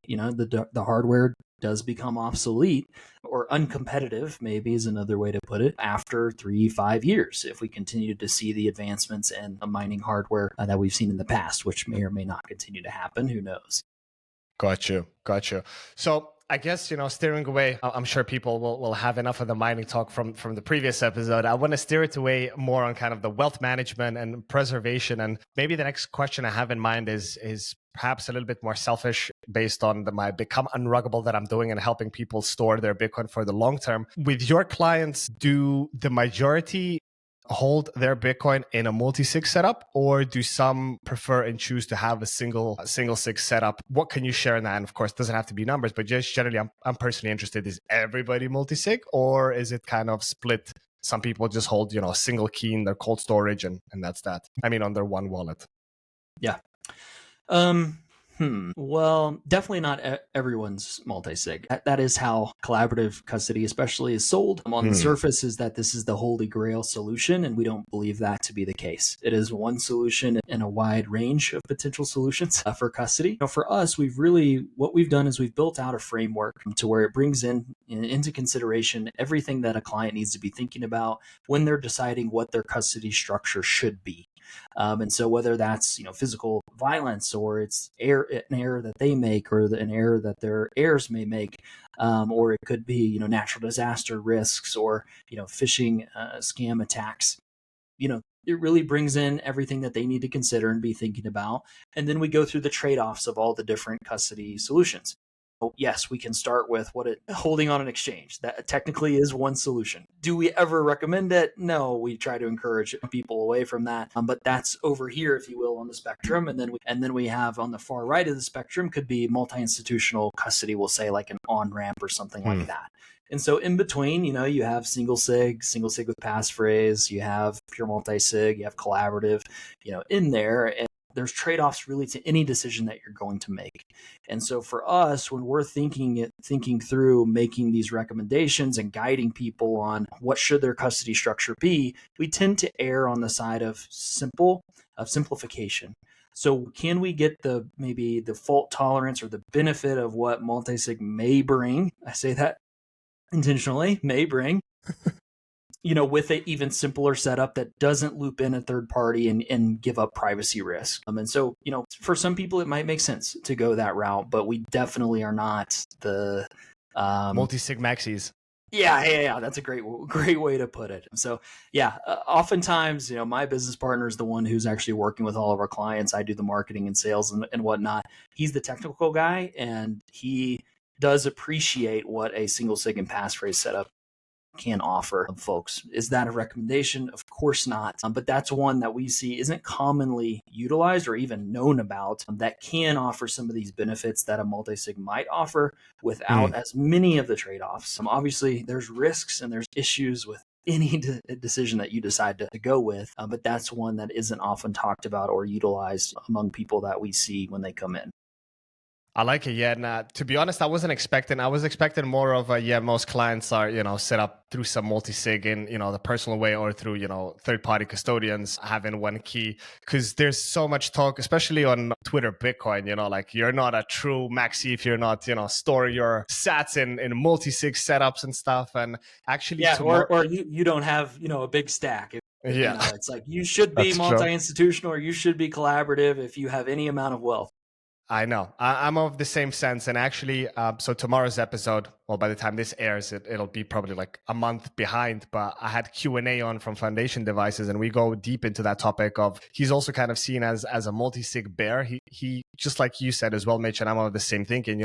hardware does become obsolete or uncompetitive, maybe is another way to put it, after 3-5 years, if we continue to see the advancements in the mining hardware that we've seen in the past, which may or may not continue to happen. Who knows? Got you. So I guess, steering away, I'm sure people will have enough of the mining talk from the previous episode. I want to steer it away more on kind of the wealth management and preservation. And maybe the next question I have in mind is perhaps a little bit more selfish based on my Become Unruggable that I'm doing and helping people store their Bitcoin for the long term. With your clients, do the majority hold their Bitcoin in a multi-sig setup, or do some prefer and choose to have a single-sig setup? What can you share in that? And of course, it doesn't have to be numbers, but just generally, I'm personally interested. Is everybody multi-sig, or is it kind of split? Some people just hold, a single key in their cold storage, and that's that. I mean, on their one wallet. Yeah. Well, definitely not everyone's multi-sig. That is how collaborative custody especially is sold. On the surface is that this is the holy grail solution, and we don't believe that to be the case. It is one solution in a wide range of potential solutions for custody. For us, what we've done is we've built out a framework to where it brings into consideration everything that a client needs to be thinking about when they're deciding what their custody structure should be. And so whether that's, physical violence, or it's an error that they make, or an error that their heirs may make, or it could be, natural disaster risks, or, phishing scam attacks, it really brings in everything that they need to consider and be thinking about. And then we go through the trade-offs of all the different custody solutions. Yes, we can start with holding on an exchange. That technically is one solution. Do we ever recommend it? No, we try to encourage people away from that. But that's over here, if you will, on the spectrum. And then we have on the far right of the spectrum could be multi-institutional custody. We'll say like an on-ramp or something like that. And so in between, you have single-sig with passphrase, you have pure multi-sig, you have collaborative, in there. And there's trade-offs really to any decision that you're going to make. And so for us, when we're thinking through making these recommendations and guiding people on what should their custody structure be, we tend to err on the side of simplification. So can we get maybe the fault tolerance or the benefit of what multi-sig may bring? I say that intentionally, may bring. With an even simpler setup that doesn't loop in a third party and give up privacy risk. And so, for some people, it might make sense to go that route, but we definitely are not the multi-sig maxis. Yeah. That's a great way to put it. So oftentimes, my business partner is the one who's actually working with all of our clients. I do the marketing and sales and whatnot. He's the technical guy, and he does appreciate what a single-sig and passphrase setup can offer folks. Is that a recommendation? Of course not. But that's one that we see isn't commonly utilized or even known about, that can offer some of these benefits that a multi-sig might offer without as many of the trade-offs. Obviously, there's risks and there's issues with any decision that you decide to go with, but that's one that isn't often talked about or utilized among people that we see when they come in. I like it. Yeah. And to be honest, I was expecting more of most clients are, set up through some multi-sig in, the personal way, or through, third-party custodians having one key. Because there's so much talk, especially on Twitter, Bitcoin, like you're not a true maxi if you're not, store your sats in multi-sig setups and stuff. And actually, or you don't have, a big stack. It's like you should be multi-institutional or you should be collaborative if you have any amount of wealth. I know. I'm of the same sense. And actually, so tomorrow's episode, well, by the time this airs, it'll be probably like a month behind. But I had Q&A on from Foundation Devices, and we go deep into that topic of, he's also kind of seen as a multi-sig bear. He just like you said as well, Mitch, and I'm of the same thinking,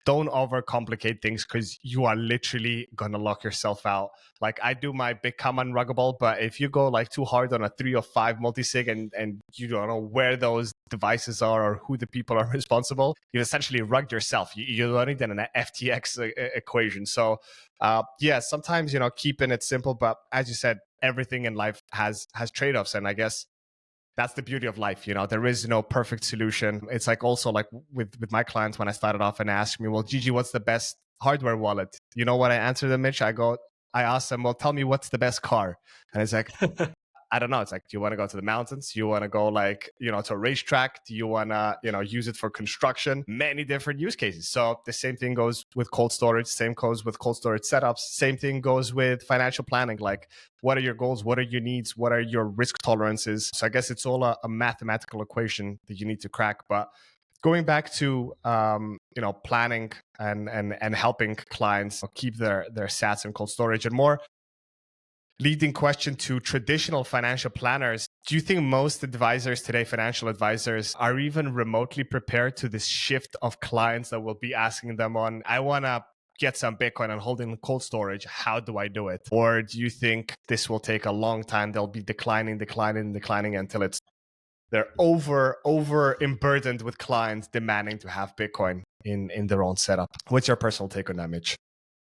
don't overcomplicate things, because you are literally going to lock yourself out. Like, I do my Become Unruggable, but if you go like too hard on a 3 or 5 multi-sig and you don't know where those devices are or who the people are responsible, you've essentially rugged yourself. You're learning that in an FTX equation. So sometimes, keeping it simple, but as you said, everything in life has trade-offs. And I guess that's the beauty of life. There is no perfect solution. It's like also like with my clients, when I started off and asked me, well, Gigi, what's the best hardware wallet? You know what I answer them, Mitch? I ask them, well, tell me what's the best car. And it's like, I don't know. It's like, do you want to go to the mountains? Do you want to go to a racetrack? Do you want to, use it for construction? Many different use cases. So the same thing goes with cold storage. Same goes with cold storage setups. Same thing goes with financial planning. Like, what are your goals? What are your needs? What are your risk tolerances? So I guess it's all a mathematical equation that you need to crack. But going back to, planning and helping clients keep their sats in cold storage, and more leading question to traditional financial planners. Do you think most advisors today, financial advisors, are even remotely prepared to this shift of clients that will be asking them on, I want to get some Bitcoin and hold it in cold storage. How do I do it? Or do you think this will take a long time? They'll be declining until they're over burdened with clients demanding to have Bitcoin in their own setup. What's your personal take on that, Mitch?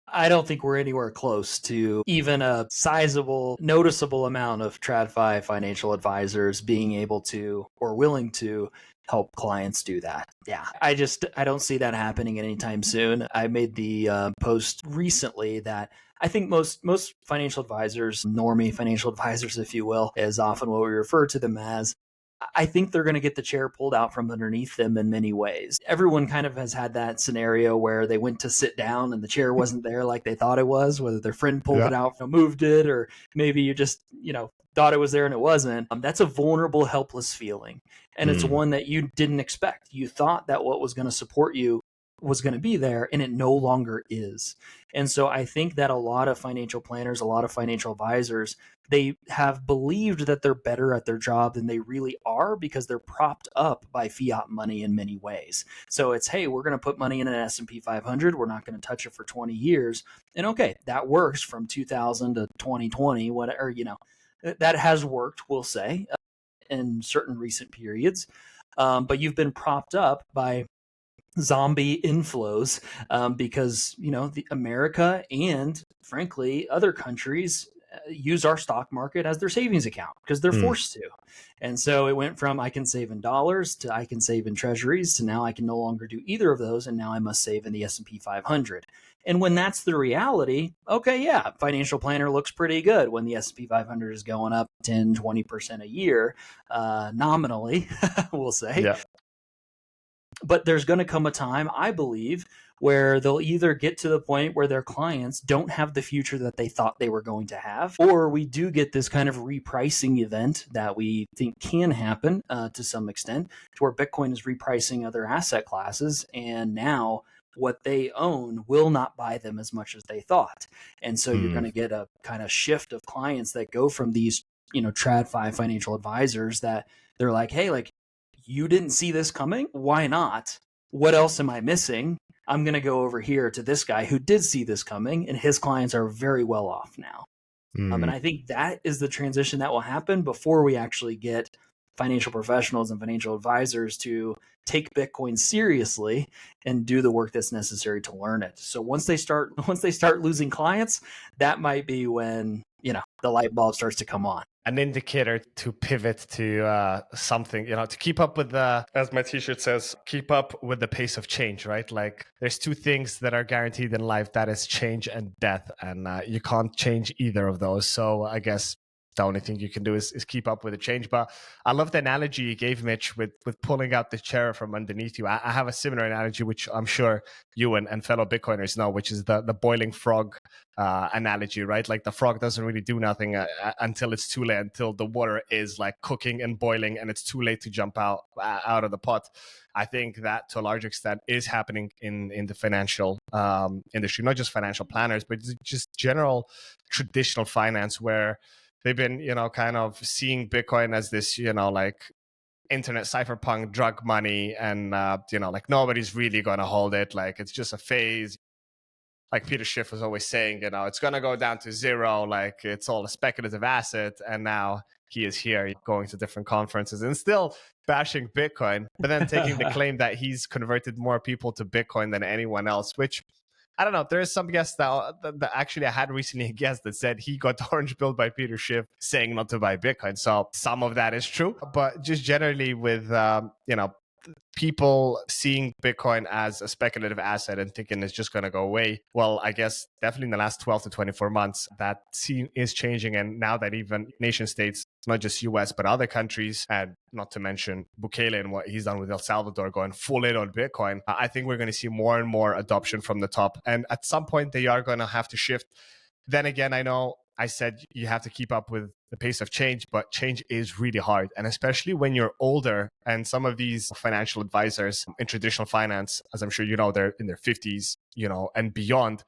I don't think we're anywhere close to even a sizable, noticeable amount of TradFi financial advisors being able to or willing to help clients do that. Yeah, I don't see that happening anytime soon. I made the post recently that I think most financial advisors, normie financial advisors, if you will, is often what we refer to them as. I think they're going to get the chair pulled out from underneath them in many ways. Everyone kind of has had that scenario where they went to sit down and the chair wasn't there like they thought it was, whether their friend pulled it out, moved it, or maybe you just, thought it was there and it wasn't. That's a vulnerable, helpless feeling. And it's one that you didn't expect. You thought that what was going to support you was going to be there, and it no longer is. And so I think that a lot of financial planners, a lot of financial advisors, they have believed that they're better at their job than they really are because they're propped up by fiat money in many ways. So it's, hey, we're going to put money in an S&P 500. We're not going to touch it for 20 years. And okay, that works from 2000 to 2020, whatever, that has worked, we'll say, in certain recent periods. But you've been propped up by zombie inflows because the America and frankly other countries use our stock market as their savings account because they're forced to. And so it went from I can save in dollars to I can save in treasuries to now I can no longer do either of those, and now I must save in the S&P 500. And when that's the reality, okay, yeah, financial planner looks pretty good when the S&P 500 is going up 10-20% a year nominally, we'll say. Yeah. But there's going to come a time, I believe, where they'll either get to the point where their clients don't have the future that they thought they were going to have, or we do get this kind of repricing event that we think can happen to some extent, to where Bitcoin is repricing other asset classes, and now what they own will not buy them as much as they thought. And so you're going to get a kind of shift of clients that go from these, TradFi financial advisors that they're like, hey, like, you didn't see this coming? Why not? What else am I missing? I'm going to go over here to this guy who did see this coming, and his clients are very well off now. And I think that is the transition that will happen before we actually get financial professionals and financial advisors to take Bitcoin seriously and do the work that's necessary to learn it. So once they start losing clients, that might be when, the light bulb starts to come on. An indicator to pivot to something, to keep up with the, as my t-shirt says, keep up with the pace of change, right? Like there's two things that are guaranteed in life, that is change and death. And you can't change either of those. So I guess the only thing you can do is keep up with the change. But I love the analogy you gave, Mitch, with pulling out the chair from underneath you. I have a similar analogy, which I'm sure you and fellow Bitcoiners know, which is the boiling frog analogy, right? Like the frog doesn't really do nothing until it's too late, until the water is like cooking and boiling and it's too late to jump out of the pot. I think that to a large extent is happening in the financial industry, not just financial planners, but just general traditional finance, where they've been, kind of seeing Bitcoin as this, like internet cypherpunk drug money, and like nobody's really going to hold it. Like it's just a phase. Like Peter Schiff was always saying, it's going to go down to zero. Like it's all a speculative asset. And now he is here going to different conferences and still bashing Bitcoin, but then taking the claim that he's converted more people to Bitcoin than anyone else, which I don't know. There's some guests that actually I had recently a guest that said he got orange pilled by Peter Schiff saying not to buy Bitcoin. So some of that is true, but just generally with people seeing Bitcoin as a speculative asset and thinking it's just going to go away. Well, I guess definitely in the last 12 to 24 months, that scene is changing. And now that even nation states, not just US, but other countries, and not to mention Bukele and what he's done with El Salvador going full in on Bitcoin, I think we're going to see more and more adoption from the top. And at some point, they are going to have to shift. Then again, I know I said you have to keep up with the pace of change, but change is really hard. And especially when you're older, and some of these financial advisors in traditional finance, as I'm sure you know, they're in their 50s, and beyond.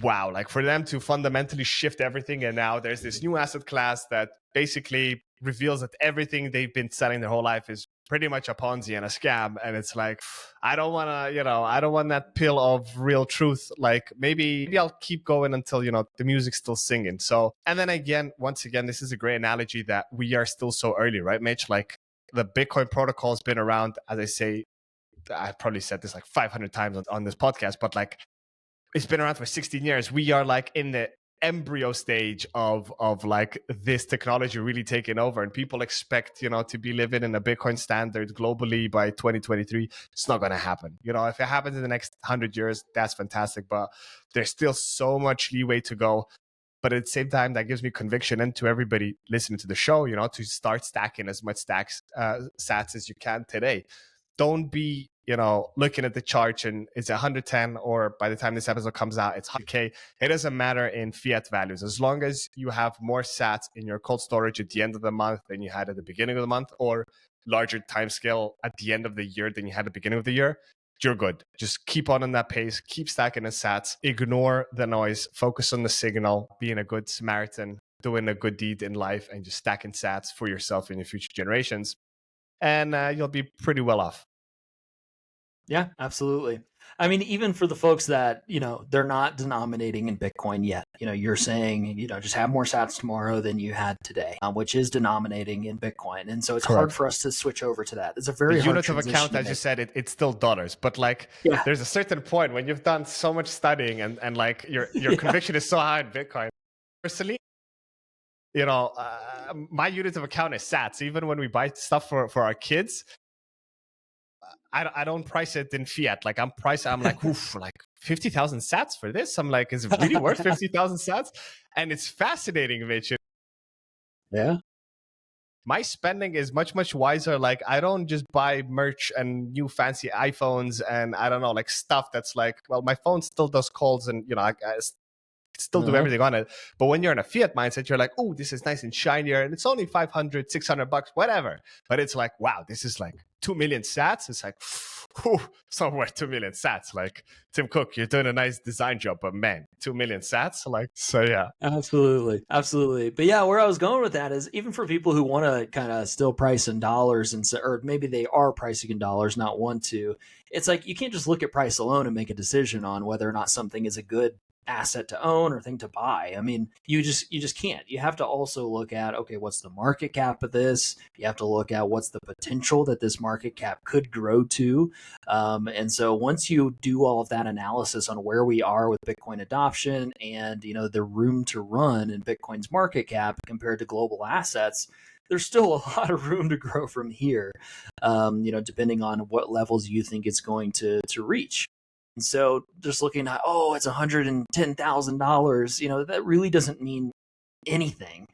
Wow, like for them to fundamentally shift everything. And now there's this new asset class that basically reveals that everything they've been selling their whole life is pretty much a Ponzi and a scam. And it's like, I don't want to, I don't want that pill of real truth. Like maybe I'll keep going until, the music's still singing. So, and then again, once again, this is a great analogy that we are still so early, right, Mitch? Like the Bitcoin protocol has been around, as I say, I've probably said this like 500 times on this podcast, but like it's been around for 16 years. We are like in the embryo stage of like this technology really taking over, and people expect to be living in a Bitcoin standard globally by 2023. It's not going to happen. If it happens in the next 100 years, that's fantastic, but there's still so much leeway to go. But at the same time, that gives me conviction, and to everybody listening to the show, to start stacking as much sats as you can today. Don't be looking at the chart and it's 110, or by the time this episode comes out, it's 100K. It doesn't matter in fiat values. As long as you have more sats in your cold storage at the end of the month than you had at the beginning of the month, or larger timescale at the end of the year than you had at the beginning of the year, you're good. Just keep on that pace, keep stacking the sats, ignore the noise, focus on the signal, being a good Samaritan, doing a good deed in life, and just stacking sats for yourself and your future generations. And you'll be pretty well off. Yeah, absolutely. I mean, even for the folks that, they're not denominating in Bitcoin yet, you're saying, just have more sats tomorrow than you had today, which is denominating in Bitcoin. And so it's hard for us to switch over to that. It's a very hard unit of account, as you said, it's still dollars. But like, there's a certain point when you've done so much studying and like your conviction is so high in Bitcoin. Personally, my unit of account is sats. Even when we buy stuff for our kids, I don't price it in fiat. Like I'm like, oof, like 50,000 sats for this. I'm like, is it really worth 50,000 sats? And it's fascinating, Mitch. Yeah. My spending is much, much wiser. Like I don't just buy merch and new fancy iPhones and I don't know, like stuff that's like, well, my phone still does calls and, I still do everything on it. But when you're in a fiat mindset, you're like, oh, this is nice and shinier and it's only 500, 600 bucks, whatever. But it's like, wow, this is like 2 million sats. It's like, whew, it's not worth 2 million sats. Like Tim Cook, you're doing a nice design job, but man, 2 million sats. Like, so yeah. Absolutely. Absolutely. But yeah, where I was going with that is even for people who want to kind of still price in dollars or maybe they are pricing in dollars, not want to, it's like, you can't just look at price alone and make a decision on whether or not something is a good asset to own or thing to buy. I mean, you just can't. You have to also look at, okay, what's the market cap of this? You have to look at what's the potential that this market cap could grow to. And so once you do all of that analysis on where we are with Bitcoin adoption and, the room to run in Bitcoin's market cap compared to global assets, there's still a lot of room to grow from here, depending on what levels you think it's going to reach. And so just looking at, it's $110,000, that really doesn't mean anything,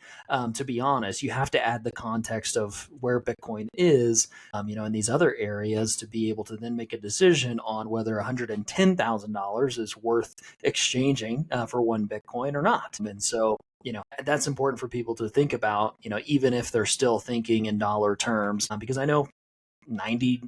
to be honest. You have to add the context of where Bitcoin is, in these other areas to be able to then make a decision on whether $110,000 is worth exchanging for one Bitcoin or not. And so, that's important for people to think about, even if they're still thinking in dollar terms, because I know 98%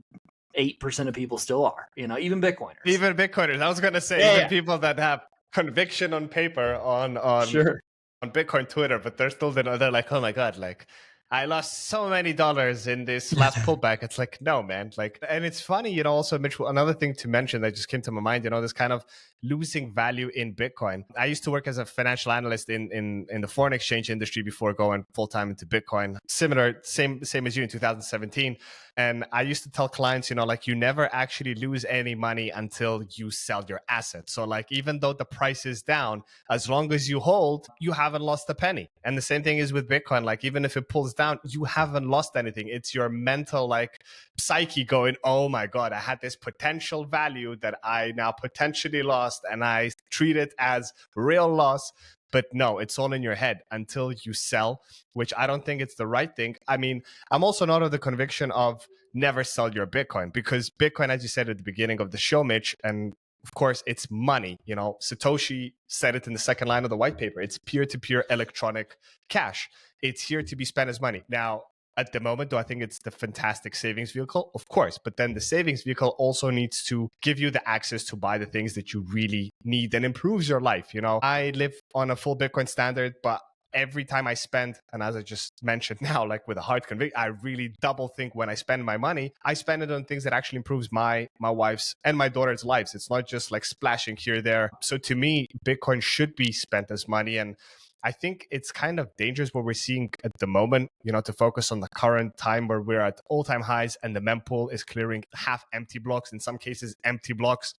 of people still are, even Bitcoiners. Even Bitcoiners. I was going to say, even people that have conviction on paper on Sure. on Bitcoin Twitter, but they're still they're like, oh my god, like I lost so many dollars in this last pullback. It's like, no, man. Like, and it's funny, also, Mitch, another thing to mention that just came to my mind, this kind of losing value in Bitcoin. I used to work as a financial analyst in the foreign exchange industry before going full time into Bitcoin. Similar, same as you in 2017. And I used to tell clients, like you never actually lose any money until you sell your asset. So like, even though the price is down, as long as you hold, you haven't lost a penny. And the same thing is with Bitcoin. Like, even if it pulls down, you haven't lost anything. It's your mental like psyche going, oh my God, I had this potential value that I now potentially lost, and I treat it as real loss. But no, it's all in your head until you sell, which I don't think it's the right thing. I mean, I'm also not of the conviction of never sell your Bitcoin, because Bitcoin, as you said at the beginning of the show, Mitch, and of course, it's money. Satoshi said it in the second line of the white paper. It's peer-to-peer electronic cash. It's here to be spent as money. Now, at the moment, do I think it's the fantastic savings vehicle? Of course. But then the savings vehicle also needs to give you the access to buy the things that you really need and improves your life. I live on a full Bitcoin standard, but every time I spend, and as I just mentioned now, like with a hard conviction, I really double think when I spend my money. I spend it on things that actually improves my wife's and my daughter's lives. It's not just like splashing here, there. So to me, Bitcoin should be spent as money. And I think it's kind of dangerous what we're seeing at the moment, to focus on the current time where we're at all-time highs and the mempool is clearing half empty blocks, in some cases empty blocks.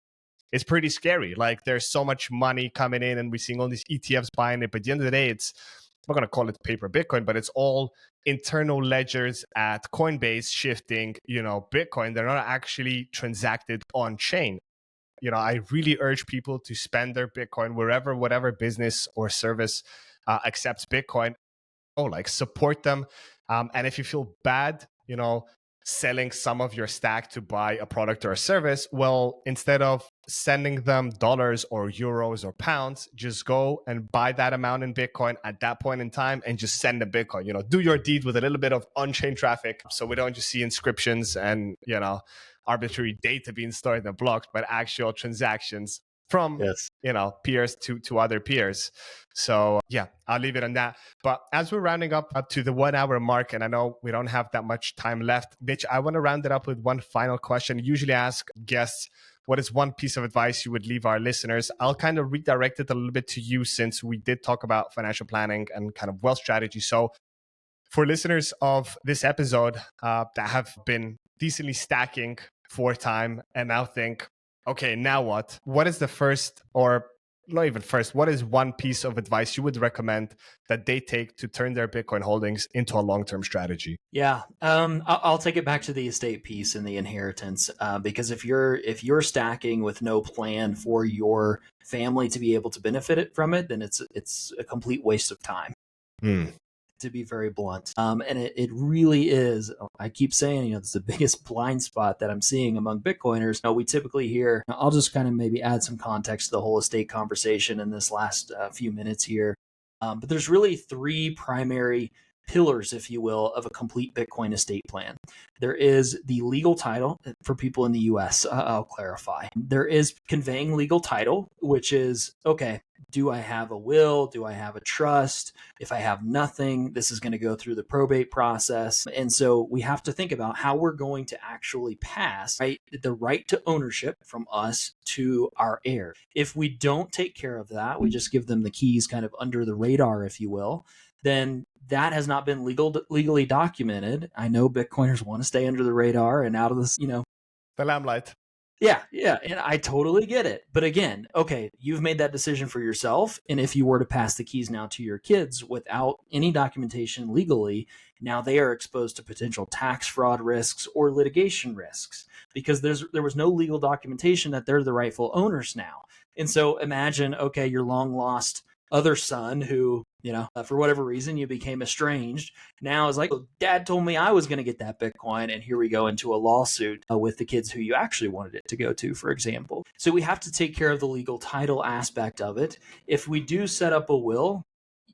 It's pretty scary. Like, there's so much money coming in and we're seeing all these ETFs buying it. But at the end of the day, I'm not going to call it paper Bitcoin, but it's all internal ledgers at Coinbase shifting, Bitcoin. They're not actually transacted on chain. I really urge people to spend their Bitcoin wherever, whatever business or service accepts Bitcoin. Support them. And if you feel bad, selling some of your stack to buy a product or a service, well, instead of sending them dollars or euros or pounds, just go and buy that amount in Bitcoin at that point in time and just send them Bitcoin. Do your deed with a little bit of on-chain traffic, so we don't just see inscriptions and, arbitrary data being stored and blocked, but actual transactions from peers to other peers. So yeah, I'll leave it on that. But as we're rounding up to the 1 hour mark, and I know we don't have that much time left, Mitch, I want to round it up with one final question. I usually ask guests, what is one piece of advice you would leave our listeners? I'll kind of redirect it a little bit to you, since we did talk about financial planning and kind of wealth strategy. So for listeners of this episode that have been decently stacking for time and now think, okay, now what? What is the first, or not even first, what is one piece of advice you would recommend that they take to turn their Bitcoin holdings into a long-term strategy? Yeah, I'll take it back to the estate piece and the inheritance, because if you're stacking with no plan for your family to be able to benefit from it, then it's a complete waste of time. To be very blunt. And it really is, I keep saying, it's the biggest blind spot that I'm seeing among Bitcoiners. We typically hear, I'll just kind of maybe add some context to the whole estate conversation in this last few minutes here. But there's really three primary pillars, if you will, of a complete Bitcoin estate plan. There is the legal title for people in the US. I'll clarify. There is conveying legal title, which is, okay, do I have a will? Do I have a trust? If I have nothing, this is going to go through the probate process. And so we have to think about how we're going to actually pass the right to ownership from us to our heirs. If we don't take care of that, we just give them the keys kind of under the radar, if you will, then that has not been legally documented. I know Bitcoiners want to stay under the radar and out of this, the limelight. Yeah. And I totally get it. But again, okay, you've made that decision for yourself. And if you were to pass the keys now to your kids without any documentation legally, now they are exposed to potential tax fraud risks or litigation risks, because there was no legal documentation that they're the rightful owners now. And so imagine, okay, your long lost other son who, for whatever reason, you became estranged, now is like, Dad told me I was going to get that Bitcoin, and here we go into a lawsuit with the kids who you actually wanted it to go to, for example. So we have to take care of the legal title aspect of it. If we do set up a will,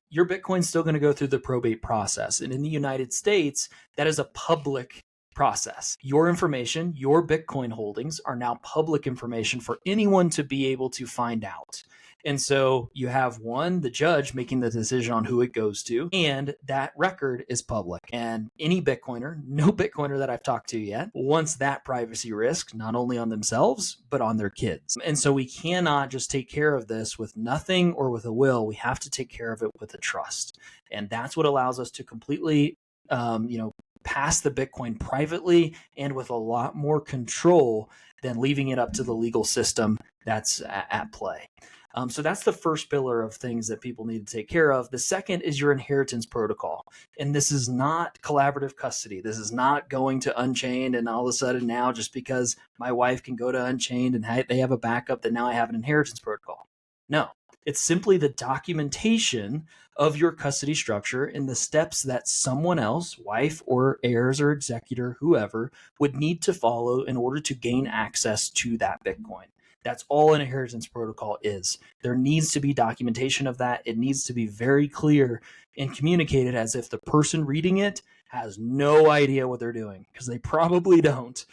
your Bitcoin's still going to go through the probate process. And in the United States, that is a public process. Your information, your Bitcoin holdings, are now public information for anyone to be able to find out. And so you have the judge making the decision on who it goes to, and that record is public. And any Bitcoiner, no Bitcoiner that I've talked to yet, wants that privacy risk, not only on themselves, but on their kids. And so we cannot just take care of this with nothing or with a will. We have to take care of it with a trust. And that's what allows us to completely, pass the Bitcoin privately and with a lot more control than leaving it up to the legal system that's at play. So that's the first pillar of things that people need to take care of. The second is your inheritance protocol. And this is not collaborative custody. This is not going to Unchained and all of a sudden now, just because my wife can go to Unchained and they have a backup, that now I have an inheritance protocol. No, it's simply the documentation of your custody structure and the steps that someone else, wife or heirs or executor, whoever, would need to follow in order to gain access to that Bitcoin. That's all an inheritance protocol is. There needs to be documentation of that. It needs to be very clear and communicated as if the person reading it has no idea what they're doing, because they probably don't.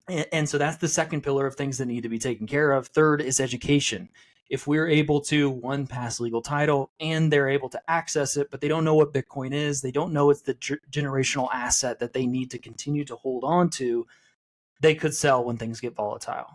And so that's the second pillar of things that need to be taken care of. Third is education. If we're able to, one, pass legal title and they're able to access it, but they don't know what Bitcoin is, they don't know it's the generational asset that they need to continue to hold on to, they could sell when things get volatile.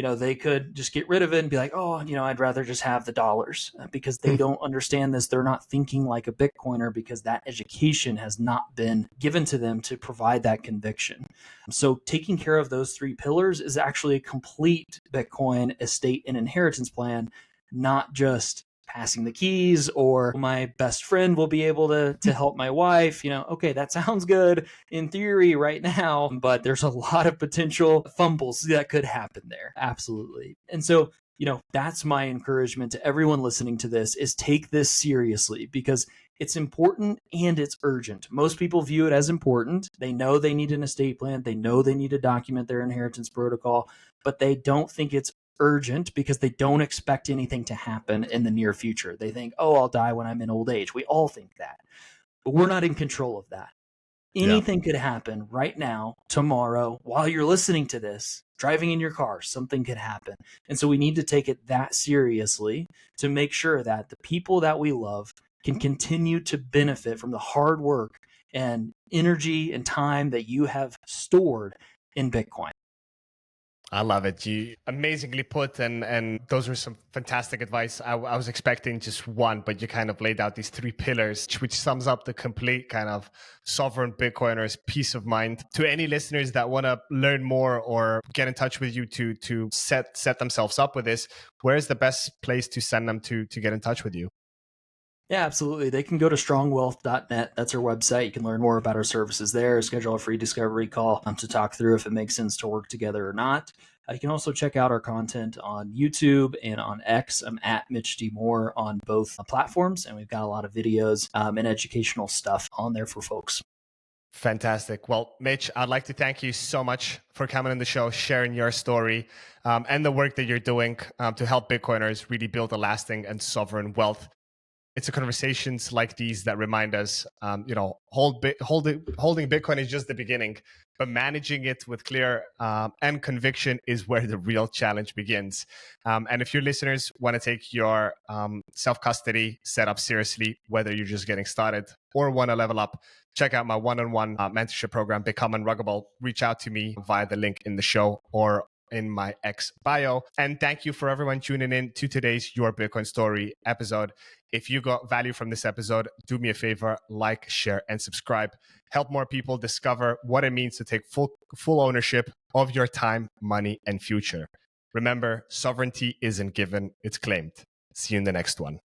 They could just get rid of it and be like, oh, I'd rather just have the dollars, because they don't understand this. They're not thinking like a Bitcoiner, because that education has not been given to them to provide that conviction. So taking care of those three pillars is actually a complete Bitcoin estate and inheritance plan, not just passing the keys, or my best friend will be able to help my wife. Okay, that sounds good in theory right now, but there's a lot of potential fumbles that could happen there. Absolutely. And so, that's my encouragement to everyone listening to this, is take this seriously, because it's important and it's urgent. Most people view it as important. They know they need an estate plan. They know they need to document their inheritance protocol, but they don't think it's urgent because they don't expect anything to happen in the near future. They think, oh, I'll die when I'm in old age. We all think that, but we're not in control of that. Anything could happen right now, tomorrow, while you're listening to this, driving in your car, something could happen. And so we need to take it that seriously to make sure that the people that we love can continue to benefit from the hard work and energy and time that you have stored in Bitcoin. I love it. You amazingly put, and those were some fantastic advice. I was expecting just one, but you kind of laid out these three pillars, which sums up the complete kind of sovereign Bitcoiner's peace of mind. To any listeners that want to learn more or get in touch with you to set themselves up with this, where's the best place to send them to get in touch with you? Yeah, absolutely. They can go to strongwealth.net. That's our website. You can learn more about our services there, schedule a free discovery call to talk through if it makes sense to work together or not. You can also check out our content on YouTube and on X. I'm at Mitch D. Moore on both platforms, and we've got a lot of videos and educational stuff on there for folks. Fantastic. Well, Mitch, I'd like to thank you so much for coming on the show, sharing your story and the work that you're doing to help Bitcoiners really build a lasting and sovereign wealth. It's the conversations like these that remind us, holding Bitcoin is just the beginning, but managing it with clear and conviction is where the real challenge begins. And if your listeners want to take your self-custody setup seriously, whether you're just getting started or want to level up, check out my one-on-one mentorship program, Become Unruggable. Reach out to me via the link in the show or in my X bio. And thank you for everyone tuning in to today's Your Bitcoin Story episode. If you got value from this episode, do me a favor, like, share, and subscribe. Help more people discover what it means to take full ownership of your time, money, and future. Remember, sovereignty isn't given, it's claimed. See you in the next one.